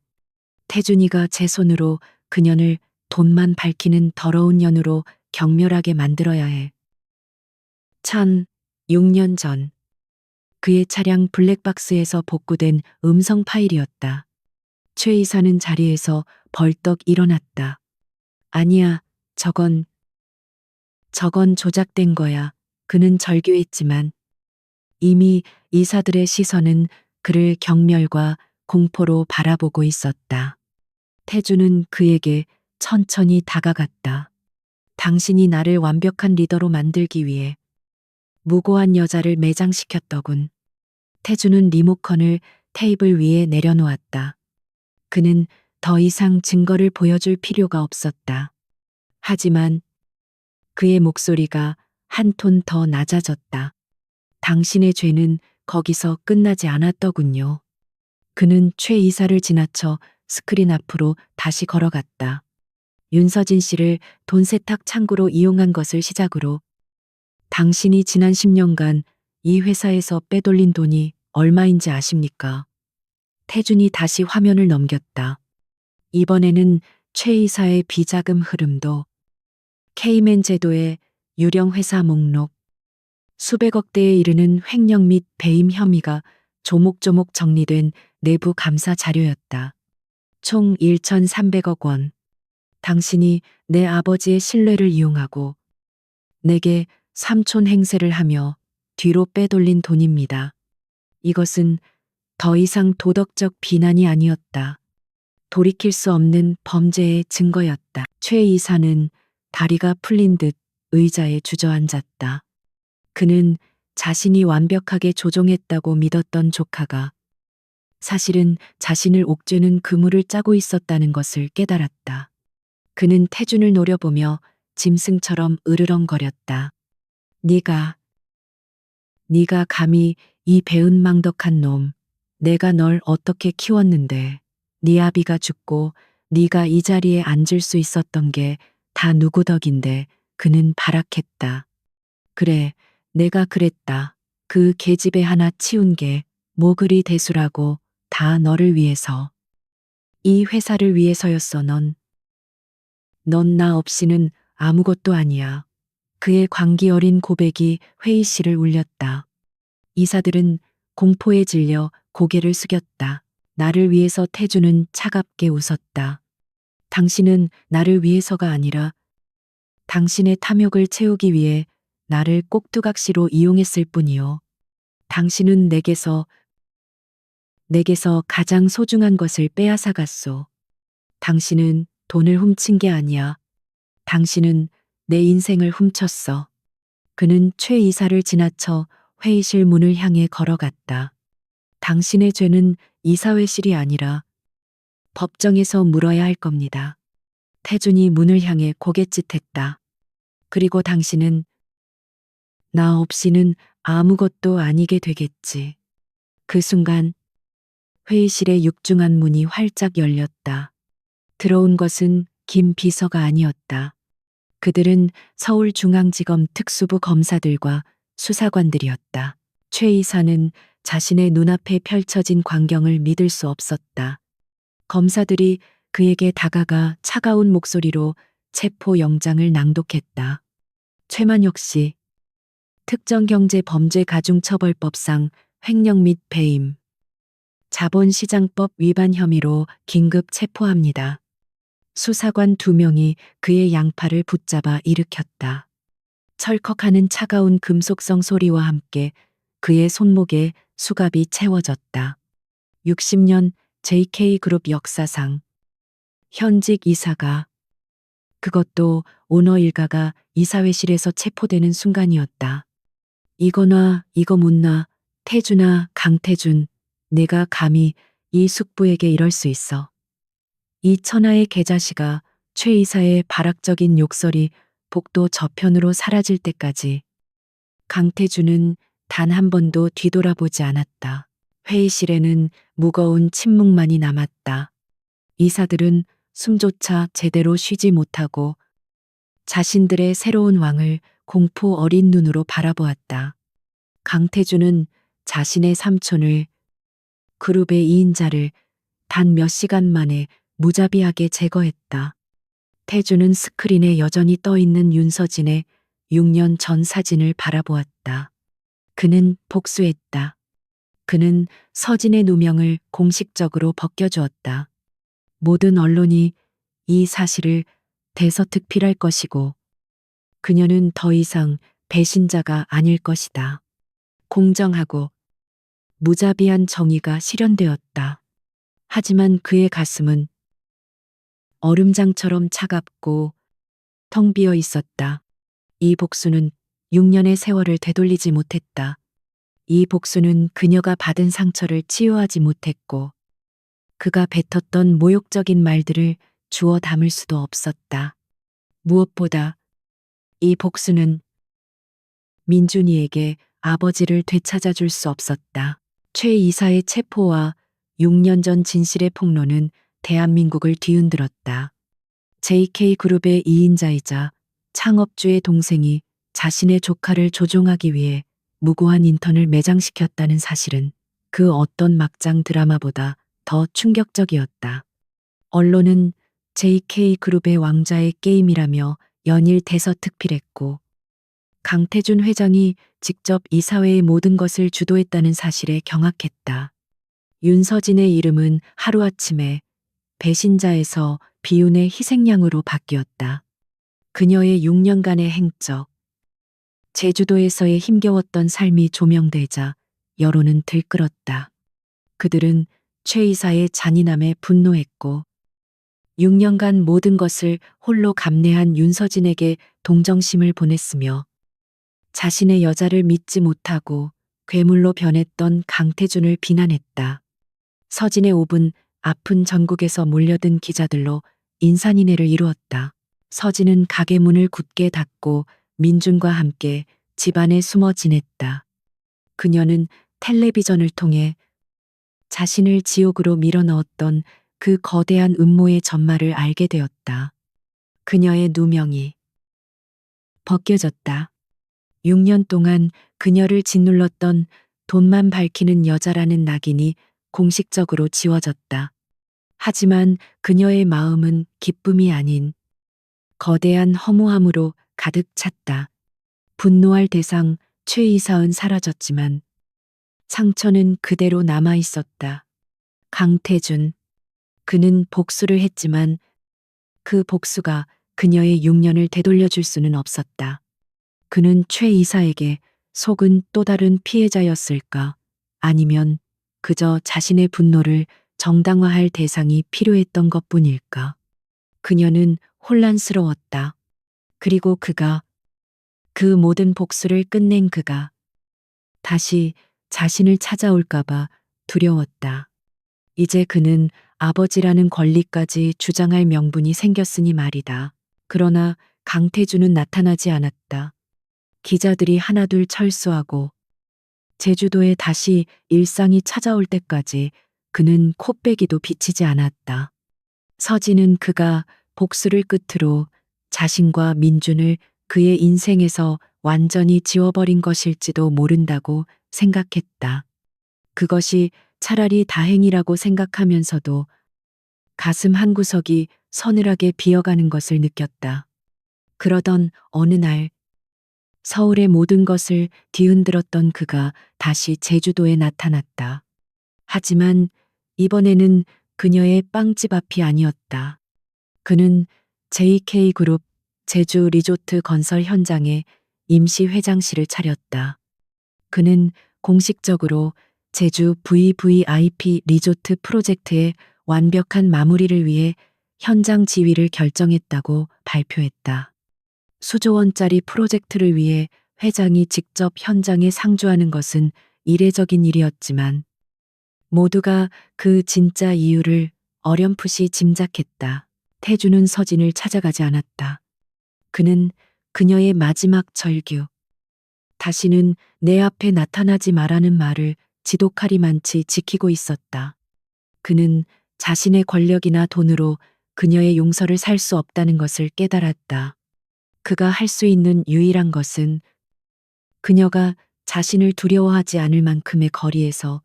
A: 태준이가 제 손으로 그년을 돈만 밝히는 더러운 년으로 경멸하게 만들어야 해. 6년 전. 그의 차량 블랙박스에서 복구된 음성 파일이었다. 최 이사는 자리에서 벌떡 일어났다. 아니야, 저건 조작된 거야. 그는 절규했지만 이미 이사들의 시선은 그를 경멸과 공포로 바라보고 있었다. 태주는 그에게 천천히 다가갔다. 당신이 나를 완벽한 리더로 만들기 위해 무고한 여자를 매장시켰더군. 태주는 리모컨을 테이블 위에 내려놓았다. 그는 더 이상 증거를 보여줄 필요가 없었다. 하지만 그의 목소리가 한 톤 더 낮아졌다. 당신의 죄는 거기서 끝나지 않았더군요. 그는 최 이사를 지나쳐 스크린 앞으로 다시 걸어갔다. 윤서진 씨를 돈 세탁 창구로 이용한 것을 시작으로 당신이 지난 10년간 이 회사에서 빼돌린 돈이 얼마인지 아십니까? 태준이 다시 화면을 넘겼다. 이번에는 최 이사의 비자금 흐름도 케이맨 제도의 유령 회사 목록, 수백억 대에 이르는 횡령 및 배임 혐의가 조목조목 정리된 내부 감사 자료였다. 총 1,300억 원. 당신이 내 아버지의 신뢰를 이용하고 내게 삼촌 행세를 하며 뒤로 빼돌린 돈입니다. 이것은 더 이상 도덕적 비난이 아니었다. 돌이킬 수 없는 범죄의 증거였다. 최 이사는 다리가 풀린 듯 의자에 주저앉았다. 그는 자신이 완벽하게 조종했다고 믿었던 조카가 사실은 자신을 옥죄는 그물을 짜고 있었다는 것을 깨달았다. 그는 태준을 노려보며 짐승처럼 으르렁거렸다. 네가 감히 이 배은망덕한 놈, 내가 널 어떻게 키웠는데, 네 아비가 죽고 네가 이 자리에 앉을 수 있었던 게 다 누구 덕인데. 그는 발악했다. 그래, 내가 그랬다. 그 계집애 하나 치운 게 뭐 그리 대수라고. 다 너를 위해서. 이 회사를 위해서였어. 넌 나 없이는 아무것도 아니야. 그의 광기 어린 고백이 회의실을 울렸다. 이사들은 공포에 질려 고개를 숙였다. 나를 위해서 태주는 차갑게 웃었다. 당신은 나를 위해서가 아니라 당신의 탐욕을 채우기 위해 나를 꼭두각시로 이용했을 뿐이요. 당신은 내게서 가장 소중한 것을 빼앗아갔소. 당신은 돈을 훔친 게 아니야. 당신은 내 인생을 훔쳤어. 그는 최 이사를 지나쳐 회의실 문을 향해 걸어갔다. 당신의 죄는 이사회실이 아니라 법정에서 물어야 할 겁니다. 태준이 문을 향해 고갯짓했다. 그리고 당신은 나 없이는 아무것도 아니게 되겠지. 그 순간 회의실의 육중한 문이 활짝 열렸다. 들어온 것은 김 비서가 아니었다. 그들은 서울중앙지검 특수부 검사들과 수사관들이었다. 최 이사는 자신의 눈앞에 펼쳐진 광경을 믿을 수 없었다. 검사들이 그에게 다가가 차가운 목소리로 체포 영장을 낭독했다. 최만혁 씨, 특정경제범죄가중처벌법상 횡령 및 배임, 자본시장법 위반 혐의로 긴급 체포합니다. 수사관 2명이 그의 양팔을 붙잡아 일으켰다. 철컥하는 차가운 금속성 소리와 함께 그의 손목에 수갑이 채워졌다. 60년 JK그룹 역사상 현직 이사가, 그것도 오너 일가가 이사회실에서 체포되는 순간이었다. 이거 놔, 이거 못 놔, 태준아, 강태준, 내가 감히 이 숙부에게 이럴 수 있어. 이 천하의 계자시가 최 이사의 발악적인 욕설이 복도 저편으로 사라질 때까지 강태준은 단 한 번도 뒤돌아보지 않았다. 회의실에는 무거운 침묵만이 남았다. 이사들은 숨조차 제대로 쉬지 못하고 자신들의 새로운 왕을 공포 어린 눈으로 바라보았다. 강태준은 자신의 삼촌을, 그룹의 2인자를 단 몇 시간 만에 무자비하게 제거했다. 태준은 스크린에 여전히 떠있는 윤서진의 6년 전 사진을 바라보았다. 그는 복수했다. 그는 서진의 누명을 공식적으로 벗겨주었다. 모든 언론이 이 사실을 대서특필할 것이고 그녀는 더 이상 배신자가 아닐 것이다. 공정하고 무자비한 정의가 실현되었다. 하지만 그의 가슴은 얼음장처럼 차갑고 텅 비어 있었다. 이 복수는 6년의 세월을 되돌리지 못했다. 이 복수는 그녀가 받은 상처를 치유하지 못했고 그가 뱉었던 모욕적인 말들을 주워 담을 수도 없었다. 무엇보다 이 복수는 민준이에게 아버지를 되찾아 줄 수 없었다. 최 이사의 체포와 6년 전 진실의 폭로는 대한민국을 뒤흔들었다. JK그룹의 2인자이자 창업주의 동생이 자신의 조카를 조종하기 위해 무고한 인턴을 매장시켰다는 사실은 그 어떤 막장 드라마보다 더 충격적이었다. 언론은 JK그룹의 왕자의 게임이라며 연일 대서특필했고 강태준 회장이 직접 이사회의 모든 것을 주도했다는 사실에 경악했다. 윤서진의 이름은 하루아침에 배신자에서 비운의 희생양으로 바뀌었다. 그녀의 6년간의 행적, 제주도에서의 힘겨웠던 삶이 조명되자 여론은 들끓었다. 그들은 최 이사의 잔인함에 분노했고 6년간 모든 것을 홀로 감내한 윤서진에게 동정심을 보냈으며 자신의 여자를 믿지 못하고 괴물로 변했던 강태준을 비난했다. 서진의 5분 아픈 전국에서 몰려든 기자들로 인산인해를 이루었다. 서진은 가게 문을 굳게 닫고 민준과 함께 집안에 숨어 지냈다. 그녀는 텔레비전을 통해 자신을 지옥으로 밀어넣었던 그 거대한 음모의 전말을 알게 되었다. 그녀의 누명이 벗겨졌다. 6년 동안 그녀를 짓눌렀던 돈만 밝히는 여자라는 낙인이 공식적으로 지워졌다. 하지만 그녀의 마음은 기쁨이 아닌 거대한 허무함으로 가득 찼다. 분노할 대상 최 이사은 사라졌지만 상처는 그대로 남아 있었다. 강태준. 그는 복수를 했지만 그 복수가 그녀의 6년을 되돌려줄 수는 없었다. 그는 최 이사에게 속은 또 다른 피해자였을까? 아니면 그저 자신의 분노를 정당화할 대상이 필요했던 것뿐일까? 그녀는 혼란스러웠다. 그리고 그 모든 복수를 끝낸 그가 다시 자신을 찾아올까봐 두려웠다. 이제 그는 아버지라는 권리까지 주장할 명분이 생겼으니 말이다. 그러나 강태주는 나타나지 않았다. 기자들이 하나둘 철수하고 제주도에 다시 일상이 찾아올 때까지 그는 코빼기도 비치지 않았다. 서진은 그가 복수를 끝으로 자신과 민준을 그의 인생에서 완전히 지워버린 것일지도 모른다고 생각했다. 그것이 차라리 다행이라고 생각하면서도 가슴 한구석이 서늘하게 비어가는 것을 느꼈다. 그러던 어느 날 서울의 모든 것을 뒤흔들었던 그가 다시 제주도에 나타났다. 하지만 이번에는 그녀의 빵집 앞이 아니었다. 그는 JK그룹 제주 리조트 건설 현장에 임시 회장실을 차렸다. 그는 공식적으로 제주 VVIP 리조트 프로젝트의 완벽한 마무리를 위해 현장 지휘를 결정했다고 발표했다. 수조 원짜리 프로젝트를 위해 회장이 직접 현장에 상주하는 것은 이례적인 일이었지만 모두가 그 진짜 이유를 어렴풋이 짐작했다. 태주는 서진을 찾아가지 않았다. 그는 그녀의 마지막 절규, 다시는 내 앞에 나타나지 말라는 말을 지독하리만치 지키고 있었다. 그는 자신의 권력이나 돈으로 그녀의 용서를 살 수 없다는 것을 깨달았다. 그가 할 수 있는 유일한 것은 그녀가 자신을 두려워하지 않을 만큼의 거리에서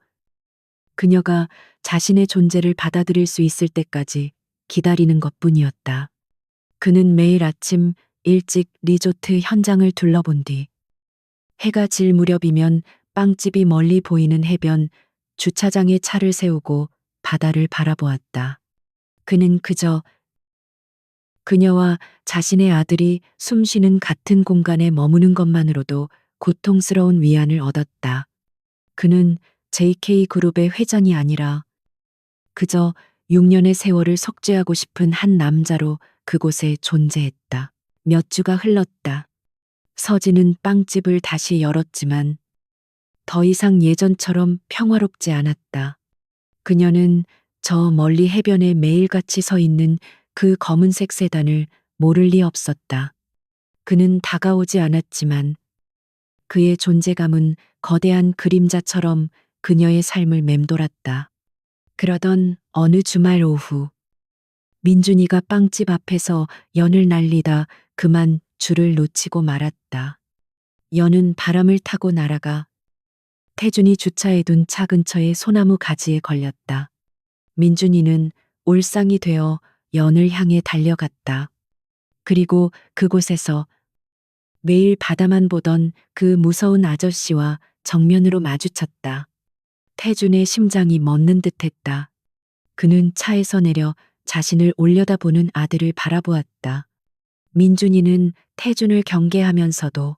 A: 그녀가 자신의 존재를 받아들일 수 있을 때까지 기다리는 것뿐이었다. 그는 매일 아침 일찍 리조트 현장을 둘러본 뒤 해가 질 무렵이면 빵집이 멀리 보이는 해변 주차장에 차를 세우고 바다를 바라보았다. 그는 그저 그녀와 자신의 아들이 숨쉬는 같은 공간에 머무는 것만으로도 고통스러운 위안을 얻었다. 그는 JK그룹의 회장이 아니라 그저 6년의 세월을 속죄하고 싶은 한 남자로 그곳에 존재했다. 몇 주가 흘렀다. 서진은 빵집을 다시 열었지만 더 이상 예전처럼 평화롭지 않았다. 그녀는 저 멀리 해변에 매일같이 서 있는 그 검은색 세단을 모를 리 없었다. 그는 다가오지 않았지만 그의 존재감은 거대한 그림자처럼 그녀의 삶을 맴돌았다. 그러던 어느 주말 오후, 민준이가 빵집 앞에서 연을 날리다 그만 줄을 놓치고 말았다. 연은 바람을 타고 날아가 태준이 주차해둔 차 근처의 소나무 가지에 걸렸다. 민준이는 올상이 되어 연을 향해 달려갔다. 그리고 그곳에서 매일 바다만 보던 그 무서운 아저씨와 정면으로 마주쳤다. 태준의 심장이 멎는 듯했다. 그는 차에서 내려 자신을 올려다보는 아들을 바라보았다. 민준이는 태준을 경계하면서도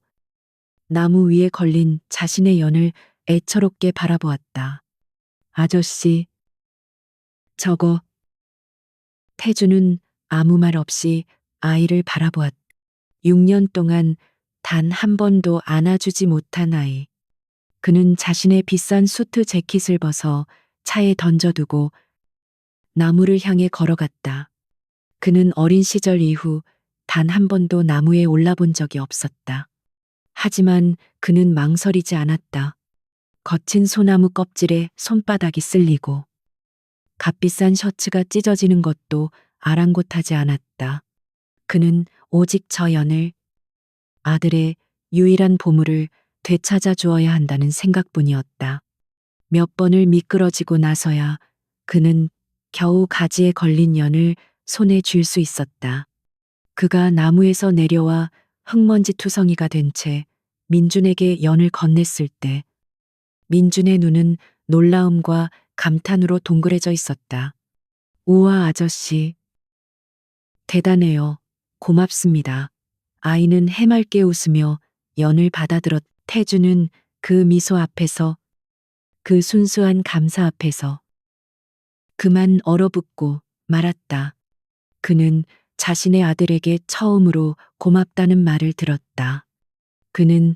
A: 나무 위에 걸린 자신의 연을 애처롭게 바라보았다. 아저씨, 저거. 태준은 아무 말 없이 아이를 바라보았다. 6년 동안 단 한 번도 안아주지 못한 아이. 그는 자신의 비싼 수트 재킷을 벗어 차에 던져두고 나무를 향해 걸어갔다. 그는 어린 시절 이후 단 한 번도 나무에 올라본 적이 없었다. 하지만 그는 망설이지 않았다. 거친 소나무 껍질에 손바닥이 쓸리고 값비싼 셔츠가 찢어지는 것도 아랑곳하지 않았다. 그는 오직 저 연을, 아들의 유일한 보물을 되찾아 주어야 한다는 생각뿐이었다. 몇 번을 미끄러지고 나서야 그는 겨우 가지에 걸린 연을 손에 쥘 수 있었다. 그가 나무에서 내려와 흙먼지 투성이가 된 채 민준에게 연을 건넸을 때 민준의 눈은 놀라움과 감탄으로 동그래져 있었다. 우와 아저씨. 대단해요. 고맙습니다. 아이는 해맑게 웃으며 연을 받아들었. 태주는 그 미소 앞에서, 그 순수한 감사 앞에서 그만 얼어붙고 말았다. 그는 자신의 아들에게 처음으로 고맙다는 말을 들었다. 그는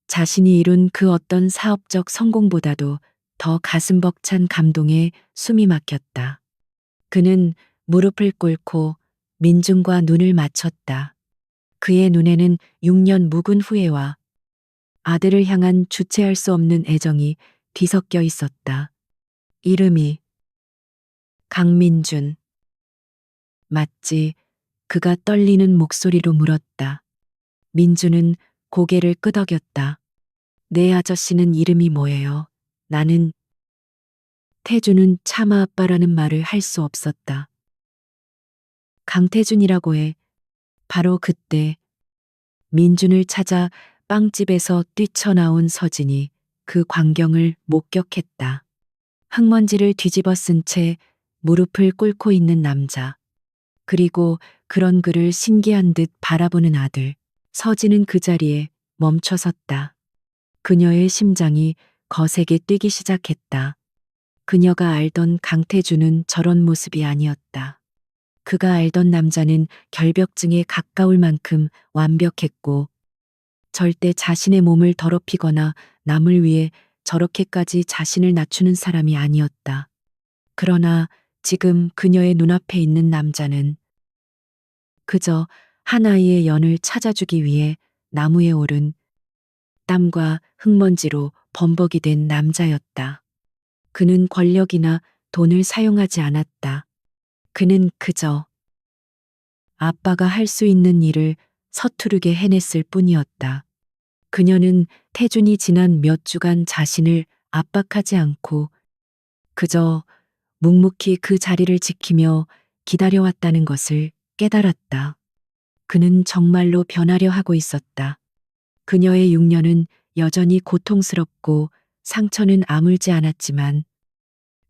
A: 자신이 이룬 그 어떤 사업적 성공보다도 더 가슴 벅찬 감동에 숨이 막혔다. 그는 무릎을 꿇고 민준과 눈을 맞췄다. 그의 눈에는 6년 묵은 후회와 아들을 향한 주체할 수 없는 애정이 뒤섞여 있었다. 이름이 강민준. 맞지? 그가 떨리는 목소리로 물었다. 민준은 고개를 끄덕였다. 내 아저씨는 이름이 뭐예요? 나는 태준은 차마 아빠라는 말을 할 수 없었다. 강태준이라고 해. 바로 그때 민준을 찾아 빵집에서 뛰쳐나온 서진이 그 광경을 목격했다. 흙먼지를 뒤집어 쓴 채 무릎을 꿇고 있는 남자. 그리고 그런 그를 신기한 듯 바라보는 아들. 서진은 그 자리에 멈춰 섰다. 그녀의 심장이 거세게 뛰기 시작했다. 그녀가 알던 강태준은 저런 모습이 아니었다. 그가 알던 남자는 결벽증에 가까울 만큼 완벽했고 절대 자신의 몸을 더럽히거나 남을 위해 저렇게까지 자신을 낮추는 사람이 아니었다. 그러나 지금 그녀의 눈앞에 있는 남자는 그저 한 아이의 연을 찾아주기 위해 나무에 오른 땀과 흙먼지로 범벅이 된 남자였다. 그는 권력이나 돈을 사용하지 않았다. 그는 그저 아빠가 할 수 있는 일을 서투르게 해냈을 뿐이었다. 그녀는 태준이 지난 몇 주간 자신을 압박하지 않고 그저 묵묵히 그 자리를 지키며 기다려왔다는 것을 깨달았다. 그는 정말로 변하려 하고 있었다. 그녀의 6년은 여전히 고통스럽고 상처는 아물지 않았지만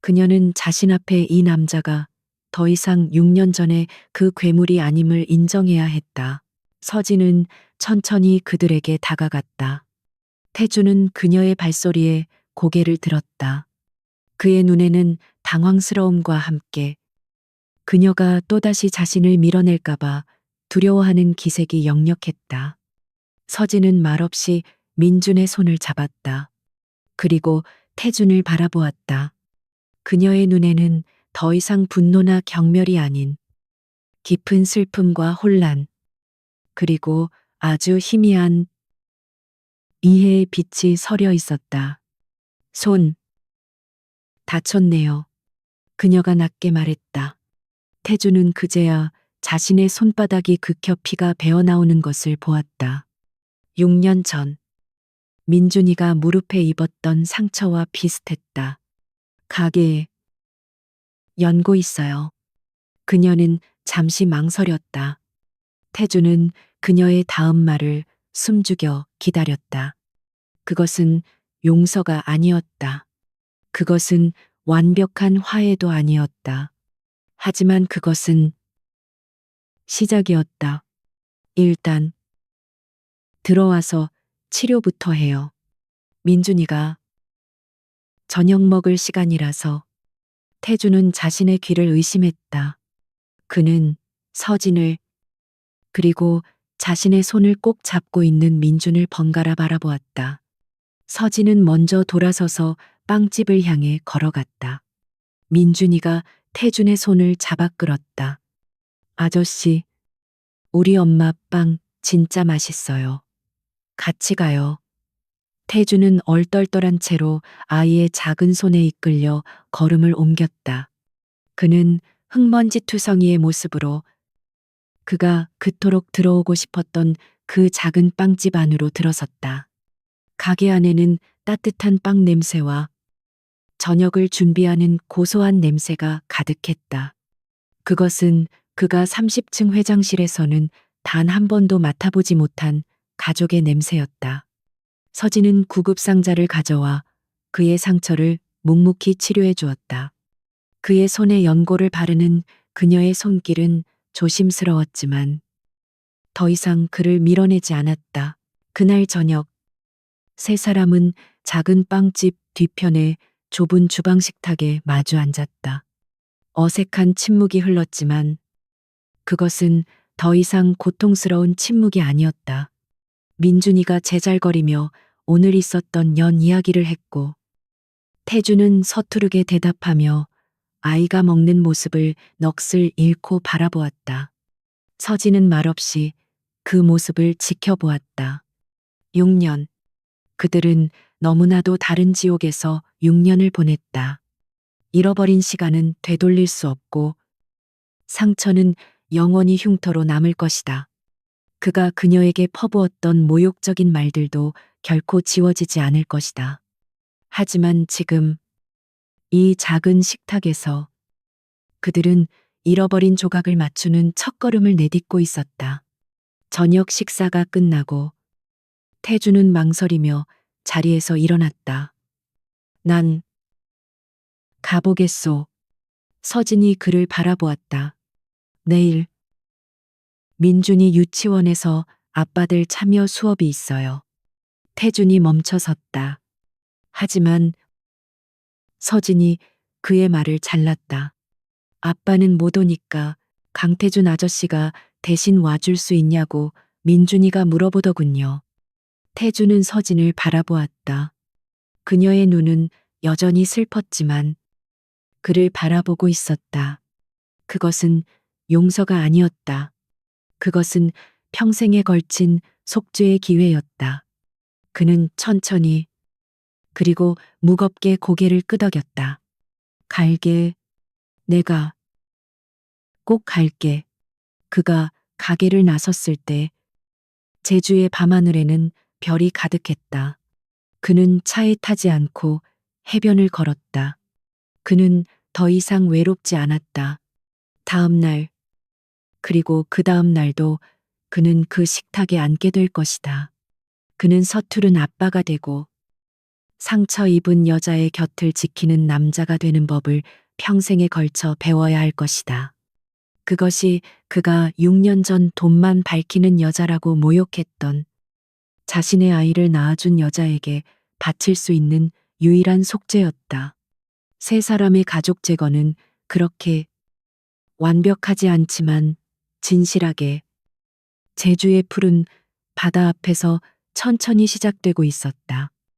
A: 그녀는 자신 앞에 이 남자가 더 이상 6년 전에 그 괴물이 아님을 인정해야 했다. 서진은 천천히 그들에게 다가갔다. 태주는 그녀의 발소리에 고개를 들었다. 그의 눈에는 당황스러움과 함께 그녀가 또다시 자신을 밀어낼까봐 두려워하는 기색이 역력했다. 서진은 말없이 민준의 손을 잡았다. 그리고 태준을 바라보았다. 그녀의 눈에는 더 이상 분노나 경멸이 아닌 깊은 슬픔과 혼란, 그리고 아주 희미한 이해의 빛이 서려 있었다. 손, 다쳤네요. 그녀가 낮게 말했다. 태주는 그제야 자신의 손바닥이 긁혀 피가 배어나오는 것을 보았다. 6년 전, 민준이가 무릎에 입었던 상처와 비슷했다. 가게에 연고 있어요. 그녀는 잠시 망설였다. 태주는 그녀의 다음 말을 숨죽여 기다렸다. 그것은 용서가 아니었다. 그것은 완벽한 화해도 아니었다. 하지만 그것은 시작이었다. 일단 들어와서 치료부터 해요. 민준이가 저녁 먹을 시간이라서 태주는 자신의 귀를 의심했다. 그는 서진을 그리고 자신의 손을 꼭 잡고 있는 민준을 번갈아 바라보았다. 서진은 먼저 돌아서서 빵집을 향해 걸어갔다. 민준이가 태준의 손을 잡아 끌었다. 아저씨, 우리 엄마 빵 진짜 맛있어요. 같이 가요. 태준은 얼떨떨한 채로 아이의 작은 손에 이끌려 걸음을 옮겼다. 그는 흙먼지 투성이의 모습으로 그가 그토록 들어오고 싶었던 그 작은 빵집 안으로 들어섰다. 가게 안에는 따뜻한 빵 냄새와 저녁을 준비하는 고소한 냄새가 가득했다. 그것은 그가 30층 회장실에서는 단 한 번도 맡아보지 못한 가족의 냄새였다. 서진은 구급상자를 가져와 그의 상처를 묵묵히 치료해 주었다. 그의 손에 연고를 바르는 그녀의 손길은 조심스러웠지만 더 이상 그를 밀어내지 않았다. 그날 저녁, 세 사람은 작은 빵집 뒤편의 좁은 주방 식탁에 마주 앉았다. 어색한 침묵이 흘렀지만 그것은 더 이상 고통스러운 침묵이 아니었다. 민준이가 제잘거리며 오늘 있었던 연 이야기를 했고 태주는 서투르게 대답하며 아이가 먹는 모습을 넋을 잃고 바라보았다. 서진은 말없이 그 모습을 지켜보았다. 6년. 그들은 너무나도 다른 지옥에서 6년을 보냈다. 잃어버린 시간은 되돌릴 수 없고 상처는 영원히 흉터로 남을 것이다. 그가 그녀에게 퍼부었던 모욕적인 말들도 결코 지워지지 않을 것이다. 하지만 지금 이 작은 식탁에서 그들은 잃어버린 조각을 맞추는 첫걸음을 내딛고 있었다. 저녁 식사가 끝나고 태주는 망설이며 자리에서 일어났다. 난 가보겠소. 서진이 그를 바라보았다. 내일 민준이 유치원에서 아빠들 참여 수업이 있어요. 태준이 멈춰섰다. 하지만 서진이 그의 말을 잘랐다. 아빠는 못 오니까 강태준 아저씨가 대신 와줄 수 있냐고 민준이가 물어보더군요. 태준은 서진을 바라보았다. 그녀의 눈은 여전히 슬펐지만 그를 바라보고 있었다. 그것은 용서가 아니었다. 그것은 평생에 걸친 속죄의 기회였다. 그는 천천히 그리고 무겁게 고개를 끄덕였다. 갈게. 내가 꼭 갈게. 그가 가게를 나섰을 때 제주의 밤하늘에는 별이 가득했다. 그는 차에 타지 않고 해변을 걸었다. 그는 더 이상 외롭지 않았다. 다음 날, 그리고 그 다음 날도 그는 그 식탁에 앉게 될 것이다. 그는 서투른 아빠가 되고 상처 입은 여자의 곁을 지키는 남자가 되는 법을 평생에 걸쳐 배워야 할 것이다. 그것이 그가 6년 전 돈만 밝히는 여자라고 모욕했던 자신의 아이를 낳아준 여자에게 바칠 수 있는 유일한 속죄였다. 세 사람의 가족 제거는 그렇게 완벽하지 않지만 진실하게 제주의 푸른 바다 앞에서 천천히 시작되고 있었다.